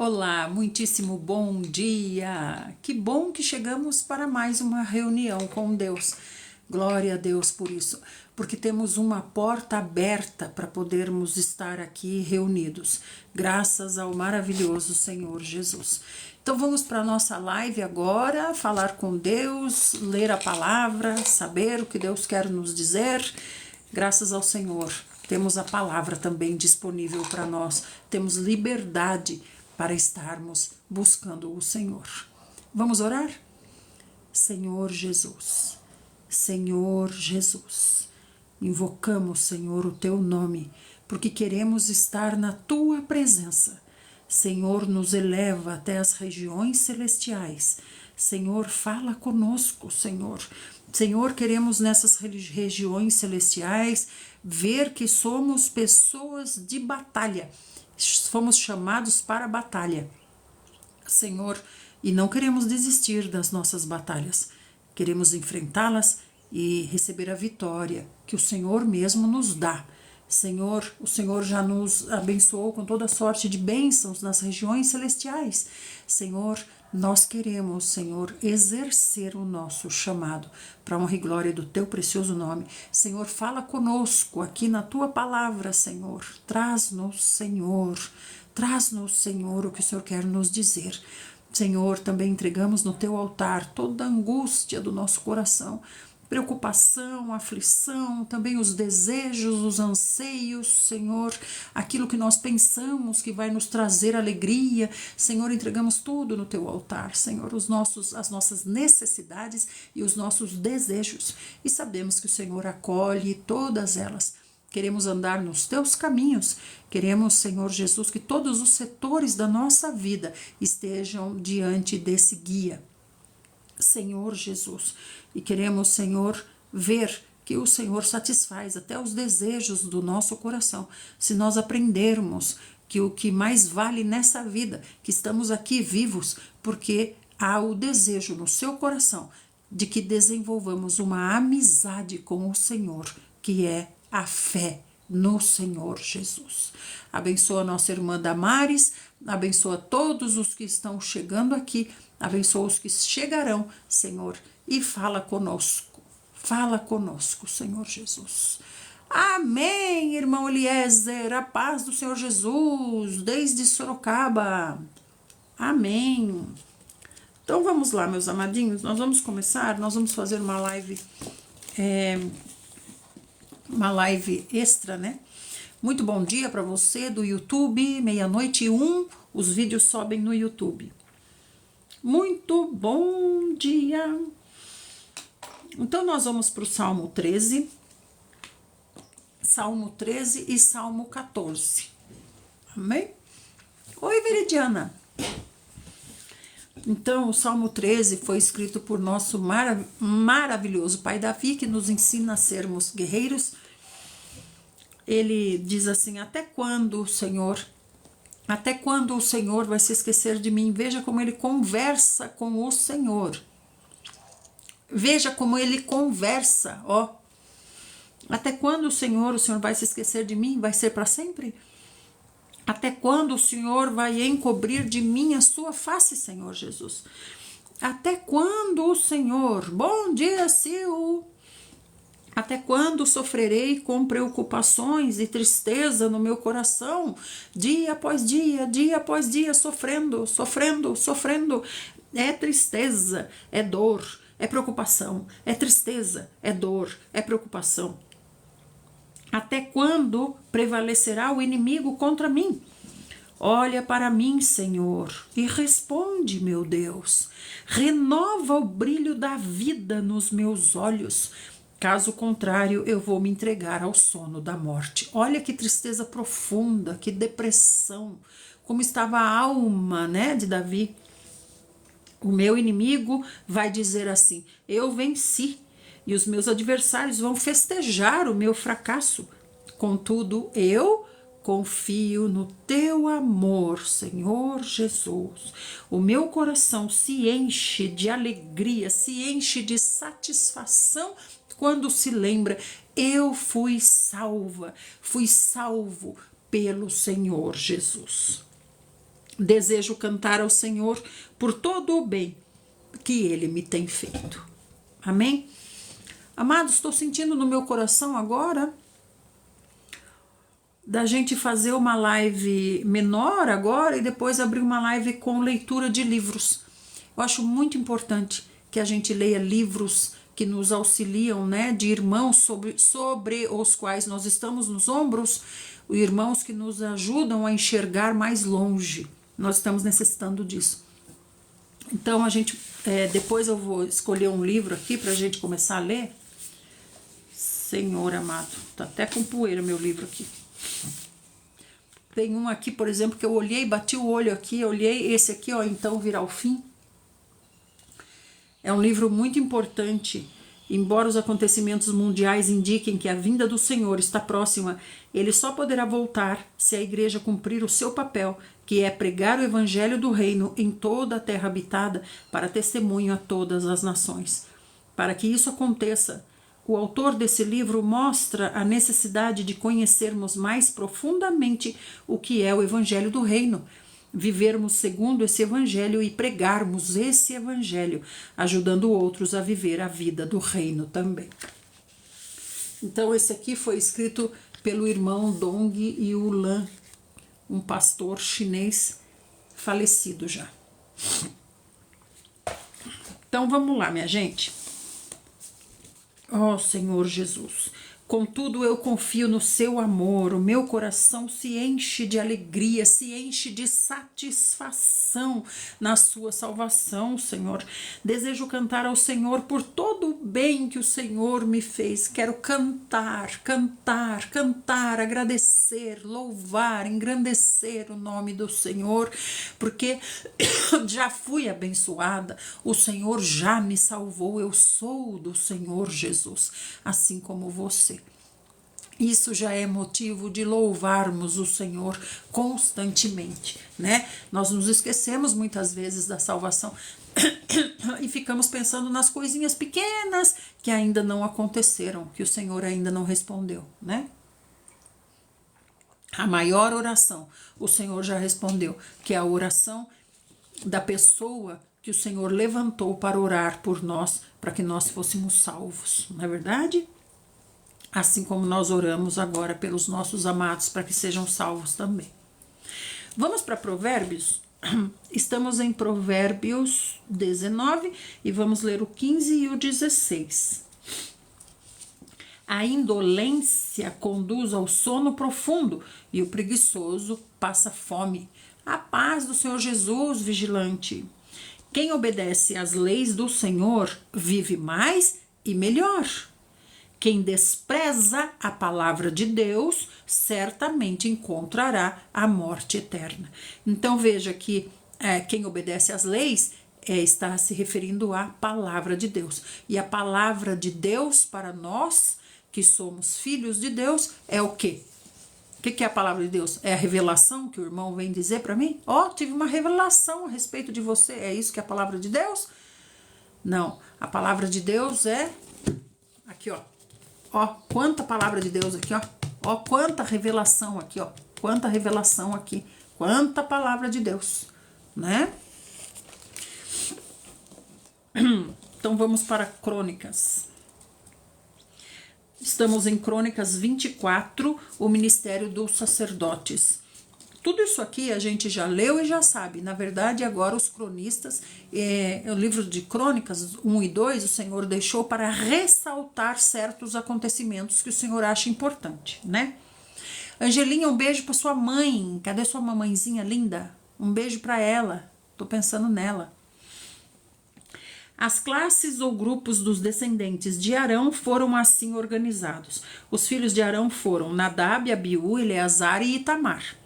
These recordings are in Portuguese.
Olá, muitíssimo bom dia! Que bom que chegamos para mais uma reunião com Deus. Glória a Deus por isso, porque temos uma porta aberta para podermos estar aqui reunidos, graças ao maravilhoso Senhor Jesus. Então vamos para a nossa live agora, falar com Deus, ler a palavra, saber o que Deus quer nos dizer. Graças ao Senhor, temos a palavra também disponível para nós, temos liberdade para estarmos buscando o Senhor. Vamos orar? Senhor Jesus, Senhor Jesus, invocamos, Senhor, o Teu nome, porque queremos estar na Tua presença. Senhor, nos eleva até as regiões celestiais. Senhor, fala conosco, Senhor. Senhor, queremos nessas regiões celestiais ver que somos pessoas de batalha. Fomos chamados para a batalha, Senhor, e não queremos desistir das nossas batalhas. Queremos enfrentá-las e receber a vitória que o Senhor mesmo nos dá. Senhor, o Senhor já nos abençoou com toda sorte de bênçãos nas regiões celestiais. Senhor, nós queremos, Senhor, exercer o nosso chamado para a honra e glória do Teu precioso nome. Senhor, fala conosco aqui na Tua palavra, Senhor. Traz-nos, Senhor, o que o Senhor quer nos dizer. Senhor, também entregamos no Teu altar toda a angústia do nosso coração, preocupação, aflição, também os desejos, os anseios, Senhor, aquilo que nós pensamos que vai nos trazer alegria, Senhor, entregamos tudo no Teu altar, Senhor, as nossas necessidades e os nossos desejos, e sabemos que o Senhor acolhe todas elas. Queremos andar nos Teus caminhos, queremos, Senhor Jesus, que todos os setores da nossa vida estejam diante desse guia, Senhor Jesus, e queremos, Senhor, ver que o Senhor satisfaz até os desejos do nosso coração, se nós aprendermos que o que mais vale nessa vida, que estamos aqui vivos, porque há o desejo no seu coração de que desenvolvamos uma amizade com o Senhor, que é a fé no Senhor Jesus. Abençoa a nossa irmã Damares, abençoa todos os que estão chegando aqui, abençoa os que chegarão, Senhor, e fala conosco, Senhor Jesus. Amém, irmão Eliezer, a paz do Senhor Jesus, desde Sorocaba. Amém. Então vamos lá, meus amadinhos, nós vamos começar, nós vamos fazer uma live extra, né? Muito bom dia para você do YouTube, 12:01, os vídeos sobem no YouTube. Muito bom dia! Então nós vamos para o Salmo 13 e Salmo 14. Amém? Oi, Veridiana! Então, o Salmo 13 foi escrito por nosso maravilhoso pai Davi, que nos ensina a sermos guerreiros. Ele diz assim: até quando o Senhor vai se esquecer de mim? Veja como ele conversa com o Senhor. Veja como ele conversa, ó. Até quando o Senhor vai se esquecer de mim? Vai ser para sempre? Até quando o Senhor vai encobrir de mim a sua face, Senhor Jesus? Até quando o Senhor... Bom dia, Sil! Até quando sofrerei com preocupações e tristeza no meu coração? Dia após dia, sofrendo. É tristeza, é dor, é preocupação. É tristeza, é dor, é preocupação. Até quando prevalecerá o inimigo contra mim? Olha para mim, Senhor, e responde, meu Deus. Renova o brilho da vida nos meus olhos. Caso contrário, eu vou me entregar ao sono da morte. Olha que tristeza profunda, que depressão. Como estava a alma, né, de Davi. O meu inimigo vai dizer assim: eu venci. E os meus adversários vão festejar o meu fracasso. Contudo, eu confio no teu amor, Senhor Jesus. O meu coração se enche de alegria, se enche de satisfação quando se lembra: eu fui salvo pelo Senhor Jesus. Desejo cantar ao Senhor por todo o bem que Ele me tem feito. Amém? Amados, estou sentindo no meu coração agora da gente fazer uma live menor agora e depois abrir uma live com leitura de livros. Eu acho muito importante que a gente leia livros que nos auxiliam, né, de irmãos sobre os quais nós estamos nos ombros, irmãos que nos ajudam a enxergar mais longe. Nós estamos necessitando disso. Então a gente, depois eu vou escolher um livro aqui para a gente começar a ler. Senhor amado, tá até com poeira meu livro aqui. Tem um aqui, por exemplo, que eu olhei, bati o olho aqui, olhei esse aqui, ó, Então Virá o Fim. É um livro muito importante. Embora os acontecimentos mundiais indiquem que a vinda do Senhor está próxima, ele só poderá voltar se a igreja cumprir o seu papel, que é pregar o evangelho do reino em toda a terra habitada para testemunho a todas as nações. Para que isso aconteça, o autor desse livro mostra a necessidade de conhecermos mais profundamente o que é o evangelho do reino, vivermos segundo esse evangelho e pregarmos esse evangelho, ajudando outros a viver a vida do reino também. Então esse aqui foi escrito pelo irmão Dong Yulan, um pastor chinês falecido já. Então vamos lá, minha gente. Ó Senhor Jesus, contudo eu confio no seu amor, o meu coração se enche de alegria, se enche de satisfação na sua salvação, Senhor. Desejo cantar ao Senhor por todo o bem que o Senhor me fez. Quero cantar, cantar, cantar, agradecer, louvar, engrandecer o nome do Senhor, porque já fui abençoada, o Senhor já me salvou, eu sou do Senhor Jesus, assim como você. Isso já é motivo de louvarmos o Senhor constantemente, né? Nós nos esquecemos muitas vezes da salvação e ficamos pensando nas coisinhas pequenas que ainda não aconteceram, que o Senhor ainda não respondeu, né? A maior oração, o Senhor já respondeu, que é a oração da pessoa que o Senhor levantou para orar por nós, para que nós fôssemos salvos, não é verdade? Assim como nós oramos agora pelos nossos amados para que sejam salvos também. Vamos para Provérbios? Estamos em Provérbios 19 e vamos ler o 15 e o 16. A indolência conduz ao sono profundo e o preguiçoso passa fome. A paz do Senhor Jesus, vigilante. Quem obedece às leis do Senhor vive mais e melhor. Quem despreza a palavra de Deus certamente encontrará a morte eterna. Então veja que quem obedece às leis está se referindo à palavra de Deus. E a palavra de Deus para nós, que somos filhos de Deus, é o quê? O que é a palavra de Deus? É a revelação que o irmão vem dizer para mim? Tive uma revelação a respeito de você. É isso que é a palavra de Deus? Não. A palavra de Deus é... Aqui, ó. Quanta palavra de Deus aqui, ó. Quanta revelação aqui, ó. Quanta revelação aqui. Quanta palavra de Deus, né? Então vamos para Crônicas. Estamos em Crônicas 24, o ministério dos sacerdotes. Tudo isso aqui a gente já leu e já sabe. Na verdade, agora os cronistas, o livro de Crônicas 1 e 2, o Senhor deixou para ressaltar certos acontecimentos que o Senhor acha importante, né? Angelinha, um beijo para sua mãe. Cadê sua mamãezinha linda? Um beijo para ela. Tô pensando nela. As classes ou grupos dos descendentes de Arão foram assim organizados. Os filhos de Arão foram Nadab, Abiú, Eleazar e Itamar.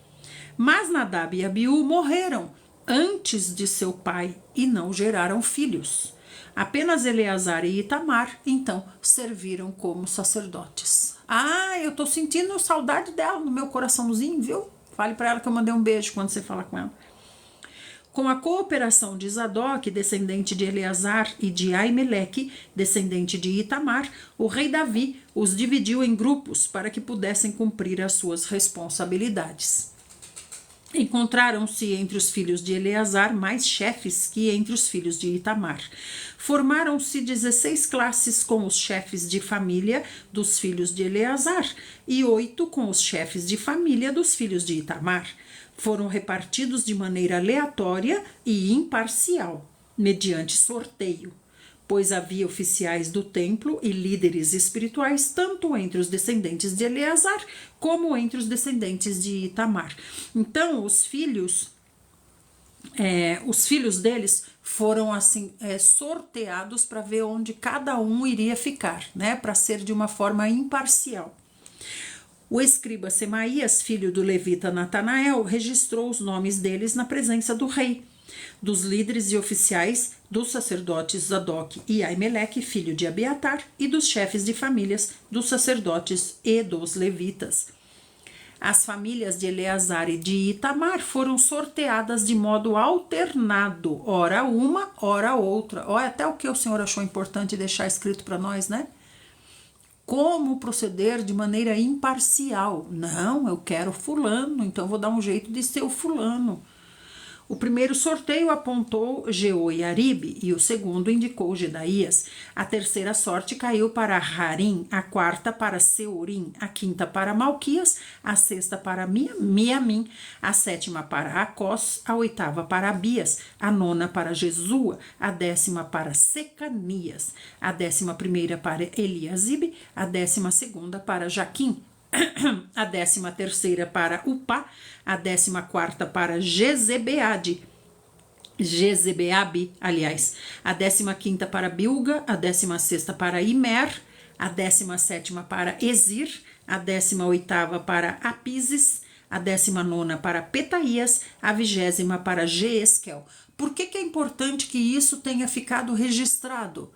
Mas Nadab e Abiú morreram antes de seu pai e não geraram filhos. Apenas Eleazar e Itamar, então, serviram como sacerdotes. Eu tô sentindo saudade dela no meu coraçãozinho, viu? Fale para ela que eu mandei um beijo quando você falar com ela. Com a cooperação de Zadok, descendente de Eleazar, e de Aimeleque, descendente de Itamar, o rei Davi os dividiu em grupos para que pudessem cumprir as suas responsabilidades. Encontraram-se entre os filhos de Eleazar mais chefes que entre os filhos de Itamar. Formaram-se 16 classes com os chefes de família dos filhos de Eleazar e 8 com os chefes de família dos filhos de Itamar. Foram repartidos de maneira aleatória e imparcial, mediante sorteio, pois havia oficiais do templo e líderes espirituais tanto entre os descendentes de Eleazar como entre os descendentes de Itamar. Então, os filhos deles foram assim sorteados para ver onde cada um iria ficar, né, para ser de uma forma imparcial. O escriba Semaías, filho do levita Natanael, registrou os nomes deles na presença do rei, dos líderes e oficiais, dos sacerdotes Zadok e Aimeleque, filho de Abiatar, e dos chefes de famílias, dos sacerdotes e dos levitas. As famílias de Eleazar e de Itamar foram sorteadas de modo alternado, ora uma, ora outra. Olha até o que o Senhor achou importante deixar escrito para nós, né? Como proceder de maneira imparcial. Não, eu quero fulano, então vou dar um jeito de ser o fulano. O primeiro sorteio apontou Jeoiaribe e o segundo indicou Gedaías. A terceira sorte caiu para Harim, a quarta para Seurim, a quinta para Malquias, a sexta para Miamim, a sétima para Acós, a oitava para Abias, a nona para Jesua, a décima para Secanias, a 11ª para Eliasibe, a 12ª para Jaquim, a 13ª para Upá, a 14ª para Jezebeabe, a 15ª para Bilga, a 16ª para Imer, a 17ª para Ezir, a 18ª para Apises, a 19ª para Petaías, a 20ª para Jeesquel. Por que é importante que isso tenha ficado registrado?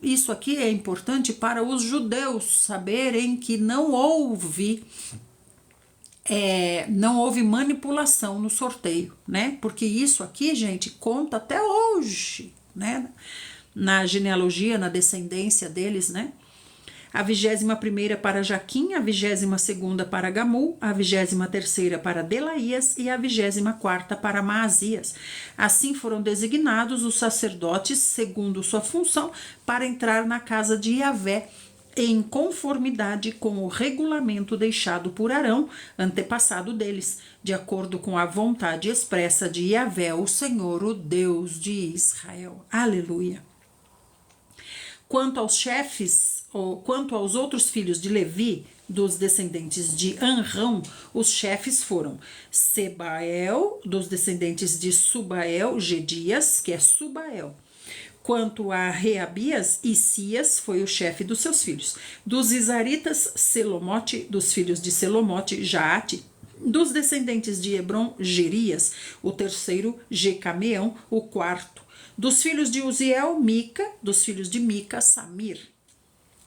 Isso aqui é importante para os judeus saberem que não houve manipulação no sorteio, né? Porque isso aqui, gente, conta até hoje, né? Na genealogia, na descendência deles, né? A 21ª para Jaquim, a 22ª para Gamul, a 23ª para Delaías e a 24ª para Maasias. Assim foram designados os sacerdotes, segundo sua função, para entrar na casa de Yahvé, em conformidade com o regulamento deixado por Arão, antepassado deles, de acordo com a vontade expressa de Yahvé, o Senhor, o Deus de Israel. Aleluia! Quanto aos outros filhos de Levi, dos descendentes de Anrão, os chefes foram Sebael, dos descendentes de Subael, Gedias, que é Subael. Quanto a Reabias, Isias foi o chefe dos seus filhos. Dos Isaritas, Selomote, dos filhos de Selomote, Jaate. Dos descendentes de Hebron, Gerias. O terceiro, Jecameão. O quarto. Dos filhos de Uziel, Mica. Dos filhos de Mica, Samir.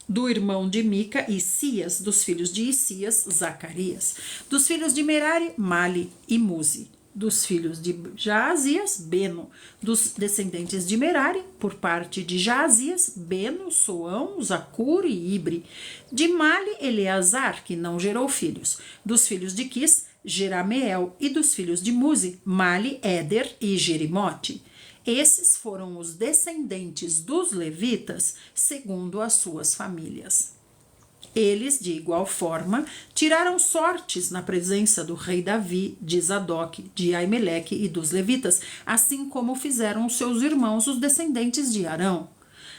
Do irmão de Mica, Isias. Dos filhos de Isias, Zacarias. Dos filhos de Merari, Mali e Muzi. Dos filhos de Jaazias, Beno. Dos descendentes de Merari, por parte de Jaazias, Beno, Soão, Zacur e Ibre. De Mali, Eleazar, que não gerou filhos. Dos filhos de Quis, Jerameel. E dos filhos de Muzi, Mali, Éder e Jerimote. Esses foram os descendentes dos levitas, segundo as suas famílias. Eles, de igual forma, tiraram sortes na presença do rei Davi, de Zadok, de Aimeleque e dos levitas, assim como fizeram os seus irmãos, os descendentes de Arão.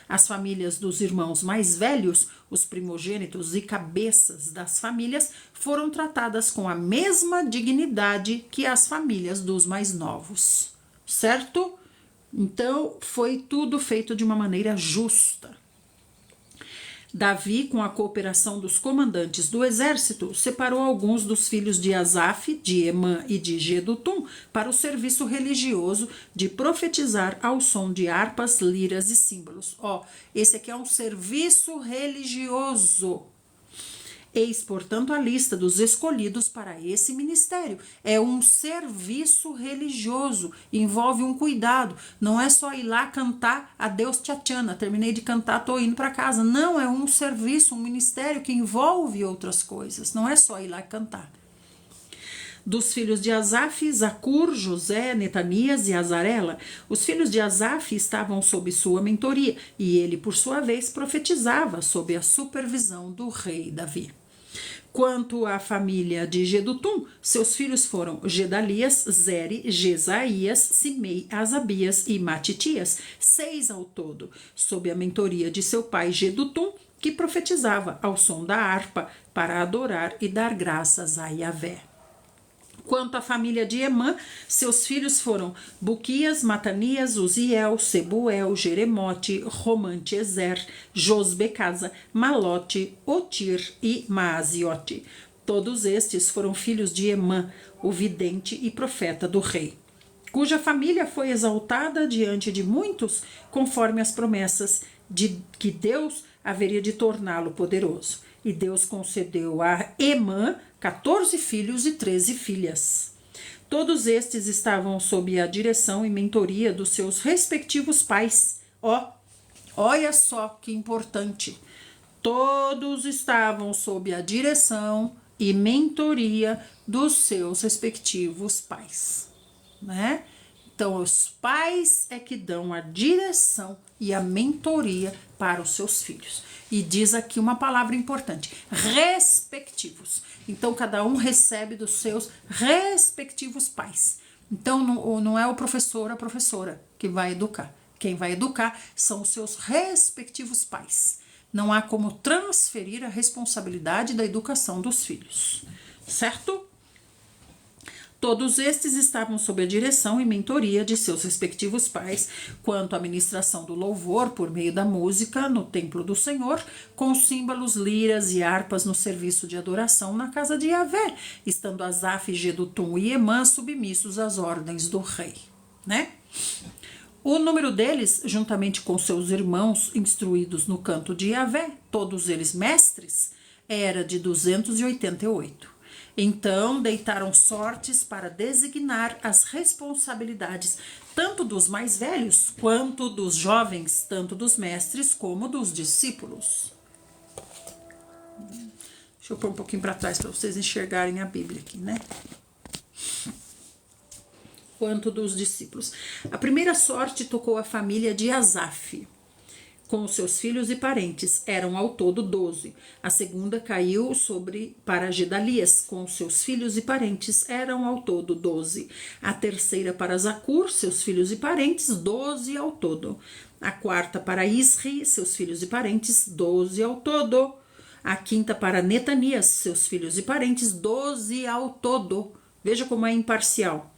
As famílias dos irmãos mais velhos, os primogênitos e cabeças das famílias, foram tratadas com a mesma dignidade que as famílias dos mais novos. Certo? Então, foi tudo feito de uma maneira justa. Davi, com a cooperação dos comandantes do exército, separou alguns dos filhos de Asaf, de Emã e de Gedutum para o serviço religioso de profetizar ao som de harpas, liras e símbolos. Esse aqui é um serviço religioso. Eis, portanto, a lista dos escolhidos para esse ministério. É um serviço religioso, envolve um cuidado. Não é só ir lá cantar Adeus Tchachana, terminei de cantar, tô indo para casa. Não, é um serviço, um ministério que envolve outras coisas. Não é só ir lá cantar. Dos filhos de Asaf, Zacur, José, Netanias e Azarela. Os filhos de Asaf estavam sob sua mentoria, e ele, por sua vez, profetizava sob a supervisão do rei Davi. Quanto à família de Gedutum, seus filhos foram Gedalias, Zeri, Jesaías, Simei, Asabias e Matitias, 6 ao todo, sob a mentoria de seu pai Gedutum, que profetizava ao som da harpa para adorar e dar graças a Yahvé. Quanto à família de Emã, seus filhos foram Buquias, Matanias, Uziel, Sebuel, Jeremote, Romante, Ezer, Josbecasa, Malote, Otir e Maaziote. Todos estes foram filhos de Emã, o vidente e profeta do rei, cuja família foi exaltada diante de muitos, conforme as promessas de que Deus haveria de torná-lo poderoso. E Deus concedeu a Emã 14 filhos e 13 filhas. Todos estes estavam sob a direção e mentoria dos seus respectivos pais. Olha só que importante. Todos estavam sob a direção e mentoria dos seus respectivos pais, né? Então, os pais é que dão a direção e a mentoria para os seus filhos. E diz aqui uma palavra importante: respectivos. Então, cada um recebe dos seus respectivos pais. Então, não é o professor, a professora que vai educar. Quem vai educar são os seus respectivos pais. Não há como transferir a responsabilidade da educação dos filhos, certo? Todos estes estavam sob a direção e mentoria de seus respectivos pais, quanto à ministração do louvor por meio da música no templo do Senhor, com símbolos, liras e harpas no serviço de adoração na casa de Yahvé, estando Asaf, Gedutum e Emã submissos às ordens do rei, né? O número deles, juntamente com seus irmãos instruídos no canto de Yahvé, todos eles mestres, era de 288. Então deitaram sortes para designar as responsabilidades tanto dos mais velhos quanto dos jovens, tanto dos mestres como dos discípulos. Deixa eu pôr um pouquinho para trás para vocês enxergarem a Bíblia aqui, né? Quanto dos discípulos. A primeira sorte tocou a família de Asaf, com os seus filhos e parentes, eram ao todo 12. A segunda caiu para Gedalias, com os seus filhos e parentes, eram ao todo 12. A terceira para Zacur, seus filhos e parentes, 12 ao todo. A quarta para Isri, seus filhos e parentes, 12 ao todo. A quinta para Netanias, seus filhos e parentes, 12 ao todo. Veja como é imparcial.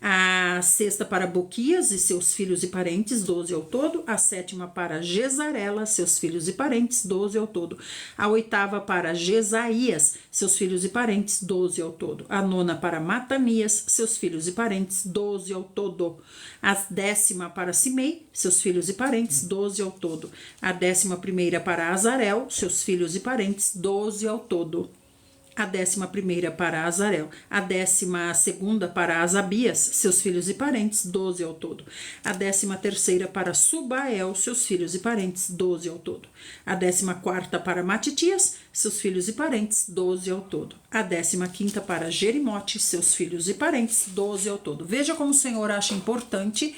A sexta para Buquias e seus filhos e parentes, 12 ao todo. A sétima para Gesarela, seus filhos e parentes, 12 ao todo. A oitava para Jesaías, seus filhos e parentes, 12 ao todo. A nona para Matanias, seus filhos e parentes, 12 ao todo. A décima para Simei, seus filhos e parentes, 12 ao todo. A 11ª para Azarel, seus filhos e parentes, 12 ao todo. A 11ª para Azarel, a 12ª para Asabias, seus filhos e parentes, 12 ao todo. A 13ª para Subael, seus filhos e parentes, 12 ao todo. A 14ª para Matitias, seus filhos e parentes, 12 ao todo. A 15ª para Jerimote, seus filhos e parentes, 12 ao todo. Veja como o Senhor acha importante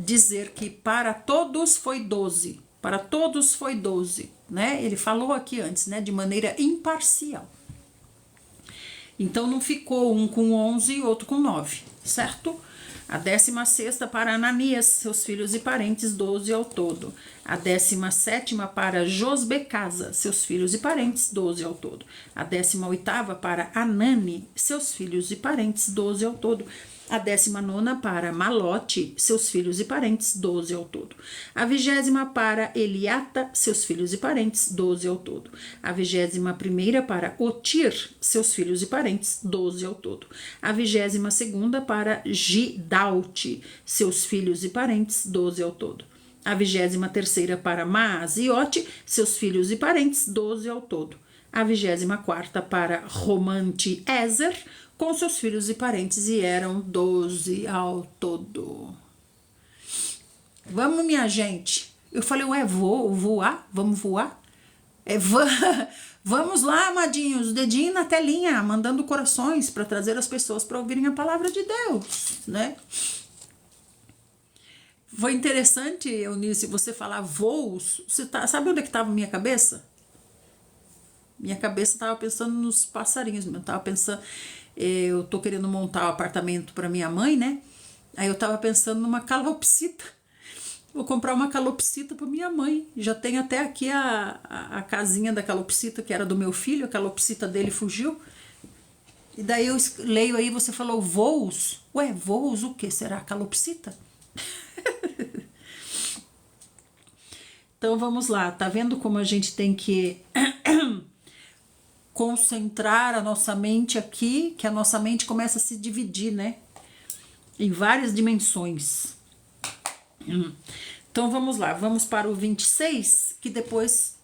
dizer que para todos foi 12. Para todos foi 12, né? Ele falou aqui antes, né? De maneira imparcial. Então, não ficou um com 11 e outro com 9, certo? A 16ª para Ananias, seus filhos e parentes, 12 ao todo. A 17ª para Josbecasa, seus filhos e parentes, 12 ao todo. A 18ª para Anani, seus filhos e parentes, 12 ao todo. A 19ª para Malote, seus filhos e parentes, 12 ao todo. A 20ª para Eliata, seus filhos e parentes, 12 ao todo. A 21ª para Otir, seus filhos e parentes, 12 ao todo. A 22ª para Gidalte, seus filhos e parentes, 12 ao todo. A 23ª para Maaziote, seus filhos e parentes, 12 ao todo. A 24ª para Romante Ezer, com seus filhos e parentes, e eram 12 ao todo. Vamos, minha gente. Eu falei, vou voar? Vamos voar? É, vamos lá, amadinhos, dedinho na telinha, mandando corações para trazer as pessoas para ouvirem a palavra de Deus, né? Foi interessante, Eunice, você falar voos. Sabe onde é que estava minha cabeça? Minha cabeça estava pensando nos passarinhos. Eu estava pensando, eu tô querendo montar um apartamento para minha mãe, né? Aí eu estava pensando numa calopsita. Vou comprar uma calopsita para minha mãe. Já tem até aqui a casinha da calopsita, que era do meu filho. A calopsita dele fugiu. E daí eu leio aí, você falou voos. Ué, voos o que? Será calopsita? Então vamos lá, tá vendo como a gente tem que concentrar a nossa mente aqui, que a nossa mente começa a se dividir, né? Em várias dimensões. Então vamos lá, vamos para o 26, que depois.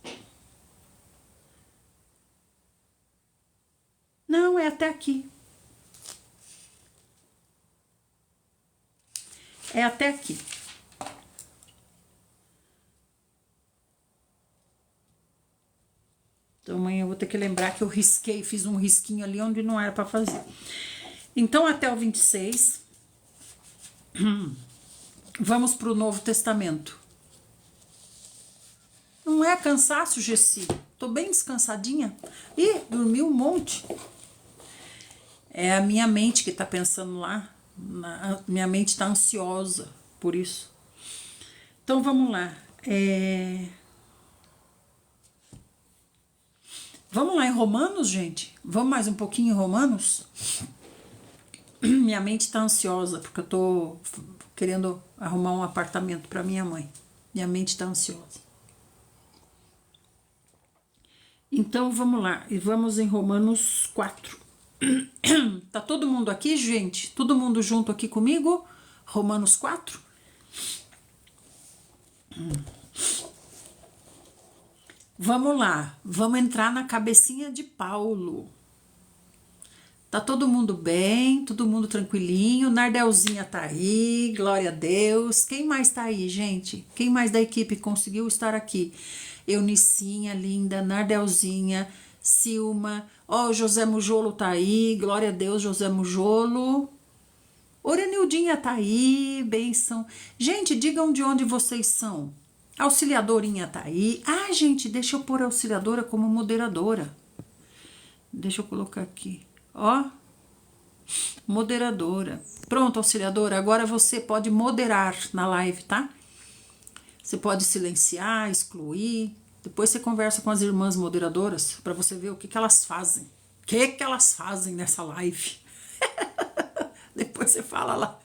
Não, é até aqui. É até aqui. Então amanhã eu vou ter que lembrar que eu risquei, fiz um risquinho ali onde não era para fazer. Então até o 26. Vamos para o Novo Testamento. Não é cansaço, Gessi? Tô bem descansadinha. Ih, dormi um monte. É a minha mente que tá pensando lá. Minha mente tá ansiosa por isso. Então vamos lá. Vamos lá em Romanos, gente? Vamos mais um pouquinho em Romanos? Minha mente tá ansiosa porque eu tô querendo arrumar um apartamento para minha mãe. Minha mente tá ansiosa. Então vamos lá, e vamos em Romanos 4. Tá todo mundo aqui, gente? Todo mundo junto aqui comigo? Romanos 4? Vamos lá, vamos entrar na cabecinha de Paulo. Tá todo mundo bem, todo mundo tranquilinho. Nardelzinha tá aí, glória a Deus. Quem mais tá aí, gente? Quem mais da equipe conseguiu estar aqui? Eunicinha, linda, Nardelzinha, Silma. Ó, o José Mujolo tá aí, glória a Deus, José Mujolo. Orenildinha tá aí, benção. Gente, digam de onde vocês são. Auxiliadorinha tá aí. Ah, gente, deixa eu pôr a auxiliadora como moderadora. Deixa eu colocar aqui. Ó, moderadora. Pronto, auxiliadora, agora você pode moderar na live, tá? Você pode silenciar, excluir. Depois você conversa com as irmãs moderadoras para você ver o que elas fazem. O que elas fazem nessa live. Depois você fala lá.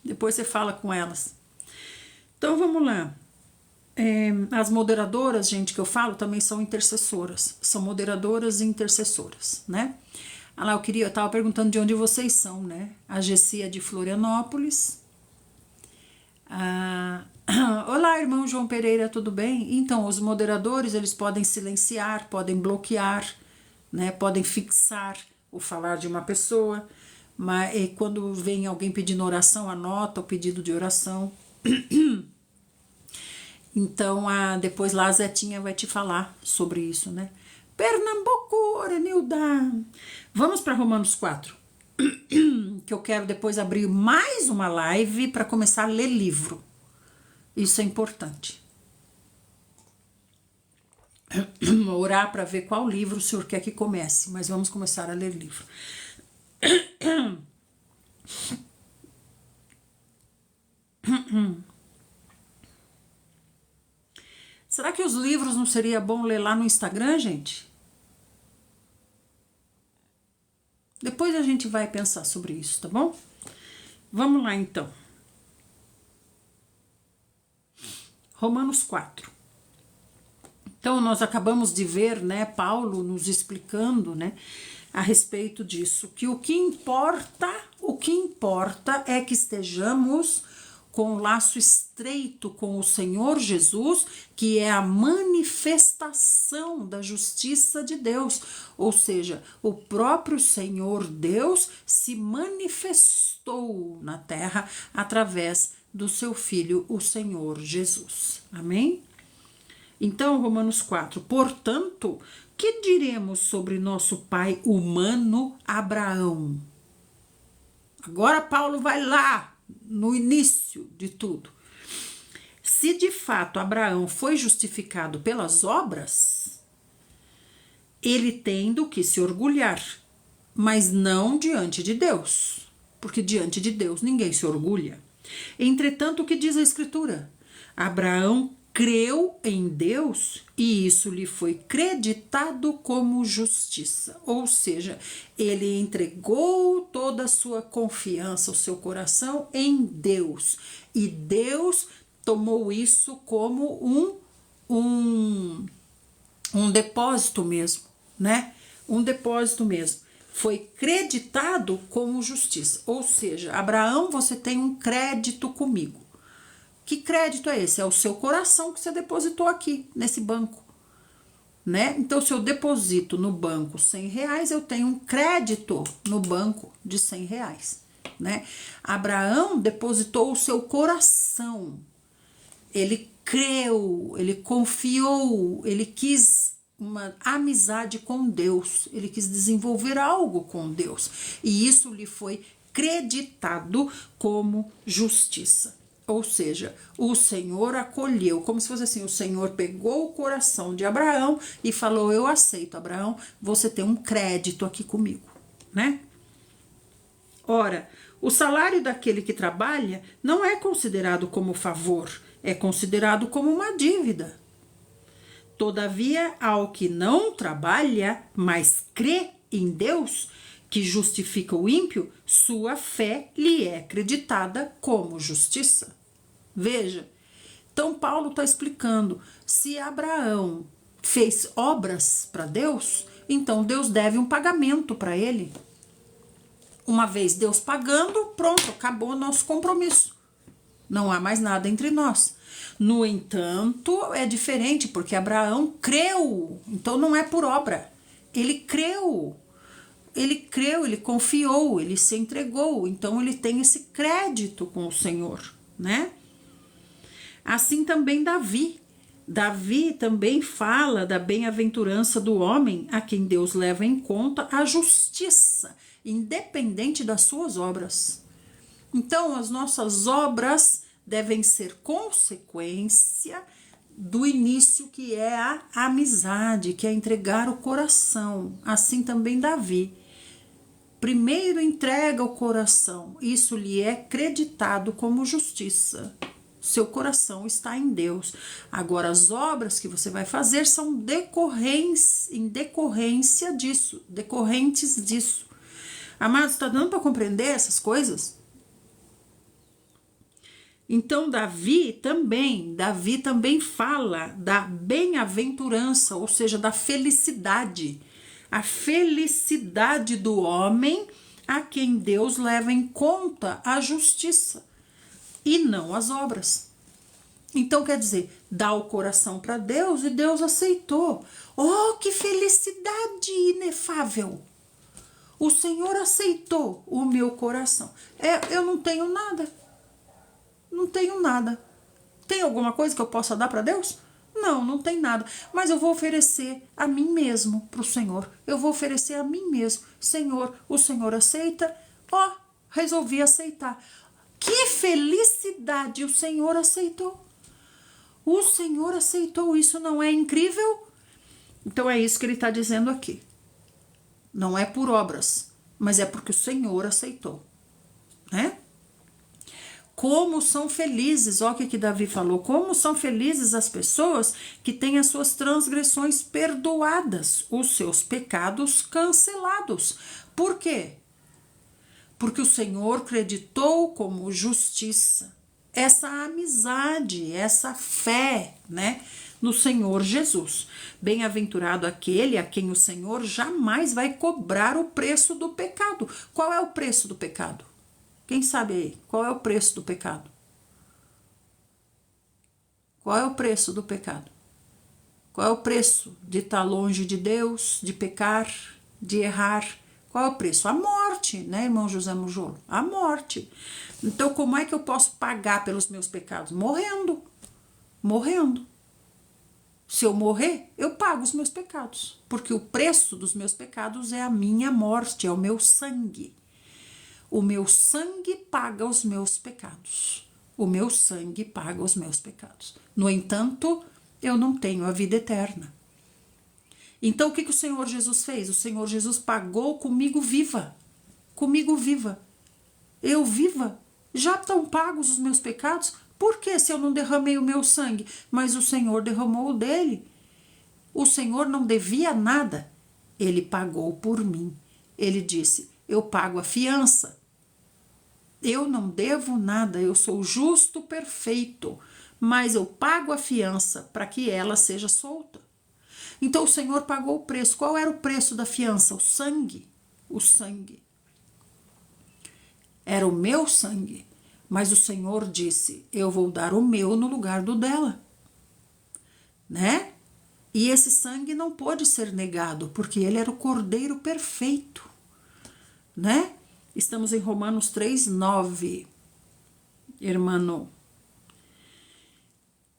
Depois você fala com elas. Então vamos lá. As moderadoras, gente, que eu falo, também são intercessoras. São moderadoras e intercessoras, né? Ah lá, eu tava perguntando de onde vocês são, né? A Gessi é de Florianópolis. Olá, irmão João Pereira, tudo bem? Então, os moderadores, eles podem silenciar, podem bloquear, né? Podem fixar o falar de uma pessoa. Mas quando vem alguém pedindo oração, anota o pedido de oração. Então, depois lá a Zetinha vai te falar sobre isso, né? Pernambuco, Orenilda. Vamos para Romanos 4. Que eu quero depois abrir mais uma live para começar a ler livro. Isso é importante. Orar para ver qual livro o senhor quer que comece, mas vamos começar a ler livro. Será que os livros não seria bom ler lá no Instagram, gente? Depois a gente vai pensar sobre isso, tá bom? Vamos lá, então. Romanos 4. Então, nós acabamos de ver, né, Paulo nos explicando, né, a respeito disso, que o que importa é que estejamos com um laço estreito com o Senhor Jesus, que é a manifestação da justiça de Deus, ou seja, o próprio Senhor Deus se manifestou na terra através do seu Filho, o Senhor Jesus. Amém? Então, Romanos 4, portanto, que diremos sobre nosso pai humano Abraão? Agora Paulo vai lá no início de tudo. Se de fato Abraão foi justificado pelas obras, ele tem do que se orgulhar, mas não diante de Deus, porque diante de Deus ninguém se orgulha. Entretanto, o que diz a Escritura? Abraão creu em Deus e isso lhe foi creditado como justiça. Ou seja, ele entregou toda a sua confiança, o seu coração em Deus. E Deus tomou isso como um depósito mesmo, né? Um depósito mesmo. Foi creditado como justiça. Ou seja, Abraão, você tem um crédito comigo. Que crédito é esse? É o seu coração que você depositou aqui, nesse banco, né? Então, se eu deposito no banco R$100, eu tenho um crédito no banco de R$100, né? Abraão depositou o seu coração. Ele creu, ele confiou, ele quis uma amizade com Deus, ele quis desenvolver algo com Deus. E isso lhe foi creditado como justiça. Ou seja, o Senhor acolheu, como se fosse assim, o Senhor pegou o coração de Abraão e falou, eu aceito, Abraão, você tem um crédito aqui comigo, né? Ora, o salário daquele que trabalha não é considerado como favor, é considerado como uma dívida. Todavia, ao que não trabalha, mas crê em Deus, que justifica o ímpio, sua fé lhe é acreditada como justiça. Veja, então Paulo está explicando, se Abraão fez obras para Deus, então Deus deve um pagamento para ele. Uma vez Deus pagando, pronto, acabou o nosso compromisso. Não há mais nada entre nós. No entanto, é diferente, porque Abraão creu, então não é por obra. Ele creu, ele confiou, ele se entregou, então ele tem esse crédito com o Senhor, né? Assim também Davi. Davi também fala da bem-aventurança do homem a quem Deus leva em conta a justiça, independente das suas obras. Então, as nossas obras devem ser consequência do início, que é a amizade, que é entregar o coração. Assim também Davi. Primeiro entrega o coração, isso lhe é creditado como justiça. Seu coração está em Deus. Agora, as obras que você vai fazer são decorrentes disso. Amados, está dando para compreender essas coisas? Então, Davi também fala da bem-aventurança, ou seja, da felicidade. A felicidade do homem a quem Deus leva em conta a justiça e não as obras. Então, quer dizer, dá o coração para Deus e Deus aceitou. Oh, que felicidade inefável! O Senhor aceitou o meu coração. Eu não tenho nada. Não tenho nada. Tem alguma coisa que eu possa dar para Deus? Não, não tem nada. Mas eu vou oferecer a mim mesmo para o Senhor. Eu vou oferecer a mim mesmo. Senhor, o Senhor aceita? Ó, resolvi aceitar. Que felicidade! O Senhor aceitou. O Senhor aceitou. Isso não é incrível? Então é isso que ele está dizendo aqui. Não é por obras, mas é porque o Senhor aceitou, né? Como são felizes, olha o que Davi falou, como são felizes as pessoas que têm as suas transgressões perdoadas, os seus pecados cancelados. Por quê? Porque o Senhor creditou como justiça essa amizade, essa fé, né, no Senhor Jesus. Bem-aventurado aquele a quem o Senhor jamais vai cobrar o preço do pecado. Qual é o preço do pecado? Quem sabe aí? Qual é o preço do pecado? Qual é o preço do pecado? Qual é o preço de estar longe de Deus, de pecar, de errar? Qual é o preço? A morte, né, irmão José Mujolo? A morte. Então, como é que eu posso pagar pelos meus pecados? Morrendo. Morrendo. Se eu morrer, eu pago os meus pecados, porque o preço dos meus pecados é a minha morte, é o meu sangue. O meu sangue paga os meus pecados. O meu sangue paga os meus pecados. No entanto, eu não tenho a vida eterna. Então, o que o Senhor Jesus fez? O Senhor Jesus pagou comigo viva. Comigo viva. Eu viva. Já estão pagos os meus pecados? Por que se eu não derramei o meu sangue? Mas o Senhor derramou o dele. O Senhor não devia nada. Ele pagou por mim. Ele disse, eu pago a fiança. Eu não devo nada, eu sou justo, perfeito, mas eu pago a fiança para que ela seja solta. Então o Senhor pagou o preço. Qual era o preço da fiança? O sangue. O sangue. Era o meu sangue. Mas o Senhor disse, eu vou dar o meu no lugar do dela. Né? E esse sangue não pôde ser negado, porque ele era o Cordeiro perfeito. Né? Estamos em Romanos 3:9. Irmão.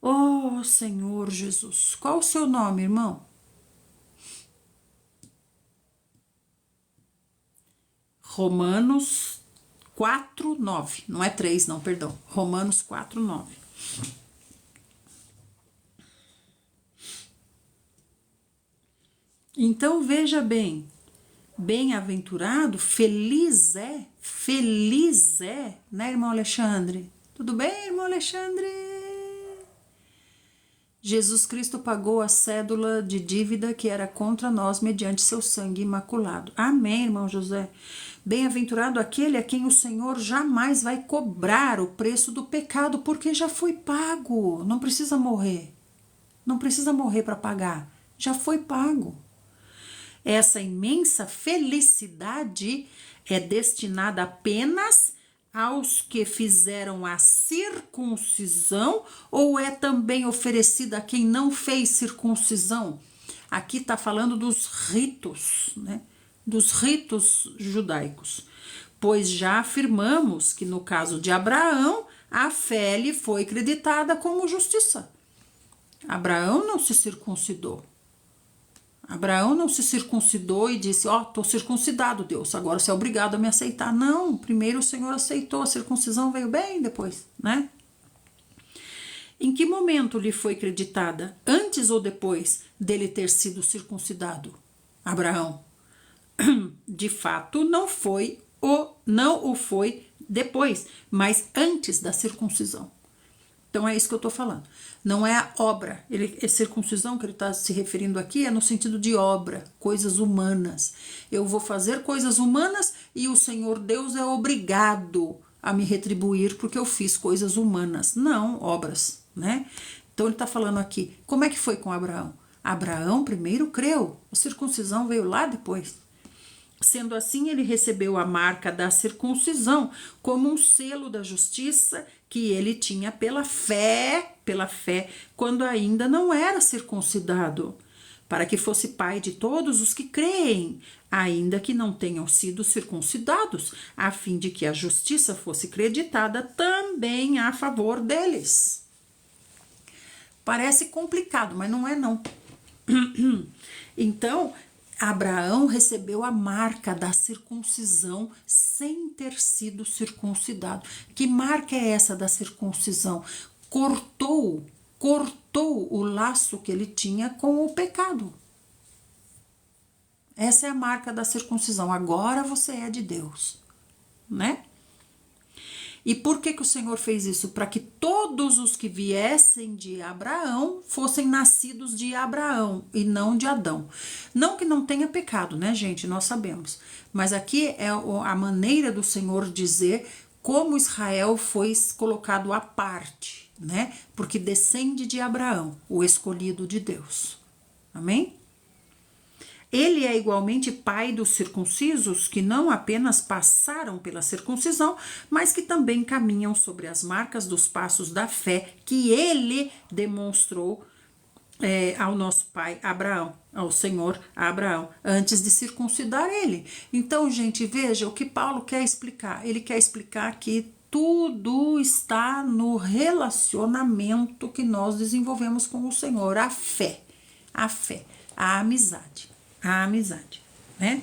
Oh, Senhor Jesus. Qual o seu nome, irmão? Romanos 4:9. Não é 3, não, perdão. Romanos 4:9. Então, veja bem. Bem-aventurado, feliz é, né, irmão Alexandre? Tudo bem, irmão Alexandre? Jesus Cristo pagou a cédula de dívida que era contra nós mediante seu sangue imaculado. Amém, irmão José? Bem-aventurado aquele a quem o Senhor jamais vai cobrar o preço do pecado, porque já foi pago. Não precisa morrer. Não precisa morrer para pagar. Já foi pago. Essa imensa felicidade é destinada apenas aos que fizeram a circuncisão ou é também oferecida a quem não fez circuncisão? Aqui está falando dos ritos, né? Dos ritos judaicos. Pois já afirmamos que no caso de Abraão, a fé lhe foi creditada como justiça. Abraão não se circuncidou. Abraão não se circuncidou e disse, tô circuncidado, Deus, agora você é obrigado a me aceitar. Não, primeiro o Senhor aceitou, a circuncisão veio bem depois, né? Em que momento lhe foi creditada? Antes ou depois dele ter sido circuncidado? Abraão. De fato, não o foi depois, mas antes da circuncisão. Então é isso que eu estou falando. Não é a obra. A circuncisão que ele está se referindo aqui é no sentido de obra, coisas humanas. Eu vou fazer coisas humanas e o Senhor Deus é obrigado a me retribuir porque eu fiz coisas humanas. Não, obras, né? Então ele está falando aqui, como é que foi com Abraão? Abraão primeiro creu, a circuncisão veio lá depois. Sendo assim, ele recebeu a marca da circuncisão como um selo da justiça que ele tinha pela fé, quando ainda não era circuncidado, para que fosse pai de todos os que creem, ainda que não tenham sido circuncidados, a fim de que a justiça fosse creditada também a favor deles. Parece complicado, mas não é não. Então, Abraão recebeu a marca da circuncisão sem ter sido circuncidado. Que marca é essa da circuncisão? Cortou o laço que ele tinha com o pecado. Essa é a marca da circuncisão. Agora você é de Deus, né? E por que o Senhor fez isso? Para que todos os que viessem de Abraão fossem nascidos de Abraão e não de Adão. Não que não tenha pecado, né, gente? Nós sabemos. Mas aqui é a maneira do Senhor dizer como Israel foi colocado à parte, né? Porque descende de Abraão, o escolhido de Deus. Amém? Ele é igualmente pai dos circuncisos, que não apenas passaram pela circuncisão, mas que também caminham sobre as marcas dos passos da fé que ele demonstrou ao nosso pai Abraão, ao Senhor Abraão, antes de circuncidar ele. Então, gente, veja o que Paulo quer explicar. Ele quer explicar que tudo está no relacionamento que nós desenvolvemos com o Senhor, a fé, a amizade, né?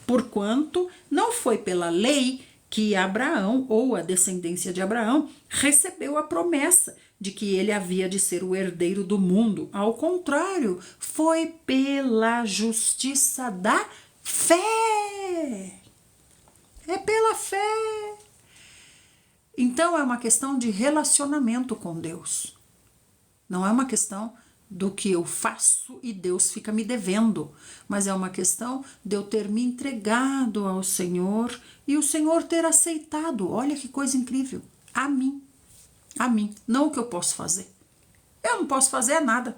Porquanto não foi pela lei que Abraão, ou a descendência de Abraão, recebeu a promessa de que ele havia de ser o herdeiro do mundo. Ao contrário, foi pela justiça da fé. É pela fé. Então é uma questão de relacionamento com Deus. Não é uma questão do que eu faço e Deus fica me devendo, mas é uma questão de eu ter me entregado ao Senhor e o Senhor ter aceitado. Olha que coisa incrível. A mim, não o que eu posso fazer. Eu não posso fazer nada.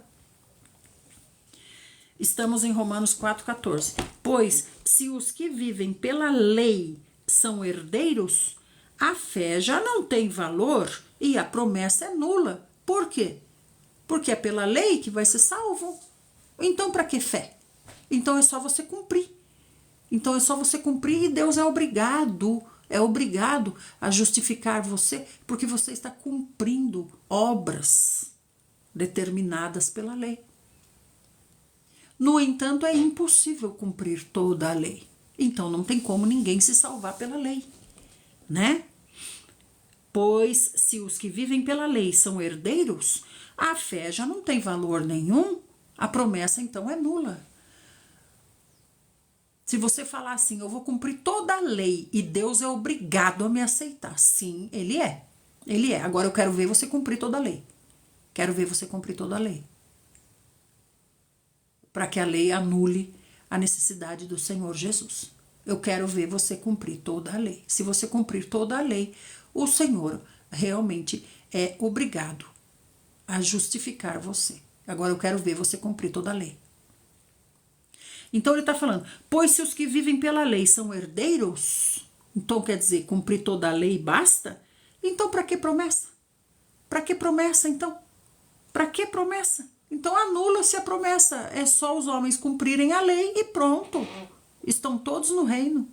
Estamos em Romanos 4,14. Pois se os que vivem pela lei são herdeiros, a fé já não tem valor e a promessa é nula. Por quê? Porque é pela lei que vai ser salvo. Então, para que fé? Então é só você cumprir. Então é só você cumprir e Deus é obrigado a justificar você, porque você está cumprindo obras determinadas pela lei. No entanto, é impossível cumprir toda a lei. Então não tem como ninguém se salvar pela lei, né? Pois se os que vivem pela lei são herdeiros, a fé já não tem valor nenhum, a promessa então é nula. Se você falar assim, eu vou cumprir toda a lei e Deus é obrigado a me aceitar. Sim, Ele é. Ele é. Agora eu quero ver você cumprir toda a lei. Quero ver você cumprir toda a lei. Para que a lei anule a necessidade do Senhor Jesus. Eu quero ver você cumprir toda a lei. Se você cumprir toda a lei, o Senhor realmente é obrigado a justificar você. Agora eu quero ver você cumprir toda a lei. Então ele está falando, pois se os que vivem pela lei são herdeiros, então quer dizer, cumprir toda a lei basta? Então para que promessa? Para que promessa então? Para que promessa? Então anula-se a promessa, é só os homens cumprirem a lei e pronto, estão todos no reino.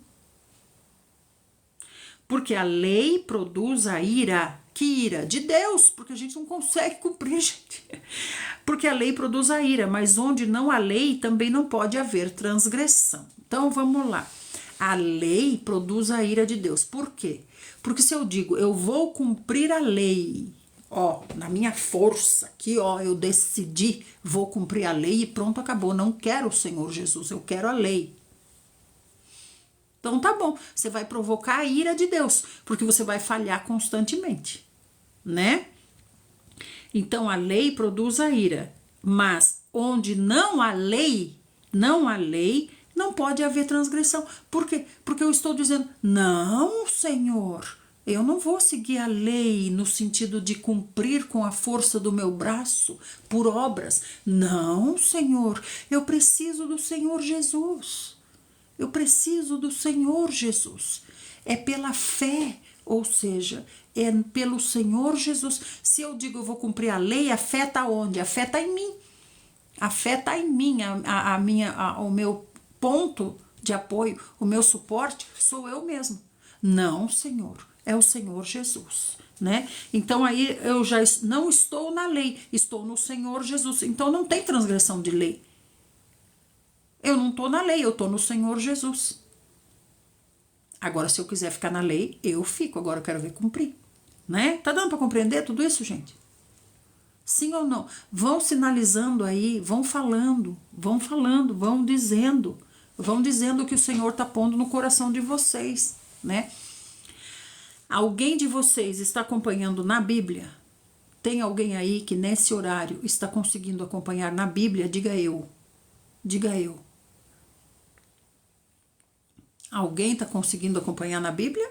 Porque a lei produz a ira. Que ira? De Deus, porque a gente não consegue cumprir, gente. Porque a lei produz a ira, mas onde não há lei também não pode haver transgressão. Então vamos lá. A lei produz a ira de Deus. Por quê? Porque se eu digo, eu vou cumprir a lei, na minha força, aqui, eu decidi, vou cumprir a lei e pronto, acabou. Não quero o Senhor Jesus, eu quero a lei. Então tá bom, você vai provocar a ira de Deus, porque você vai falhar constantemente, né? Então a lei produz a ira, mas onde não há lei, não pode haver transgressão. Por quê? Porque eu estou dizendo, não, Senhor, eu não vou seguir a lei no sentido de cumprir com a força do meu braço, por obras. Não, Senhor, eu preciso do Senhor Jesus. Eu preciso do Senhor Jesus. É pela fé, ou seja, é pelo Senhor Jesus. Se eu digo eu vou cumprir a lei, a fé está onde? A fé está em mim. A fé está em mim. O meu ponto de apoio, o meu suporte, sou eu mesmo. Não, Senhor, é o Senhor Jesus. Né? Então aí eu já não estou na lei, estou no Senhor Jesus. Então não tem transgressão de lei. Eu não estou na lei, eu estou no Senhor Jesus. Agora, se eu quiser ficar na lei, eu fico. Agora eu quero ver cumprir. Né? Tá dando para compreender tudo isso, gente? Sim ou não? Vão sinalizando aí, vão falando, vão dizendo o que o Senhor está pondo no coração de vocês, né? Alguém de vocês está acompanhando na Bíblia? Tem alguém aí que nesse horário está conseguindo acompanhar na Bíblia? Diga eu. Diga eu. Alguém está conseguindo acompanhar na Bíblia?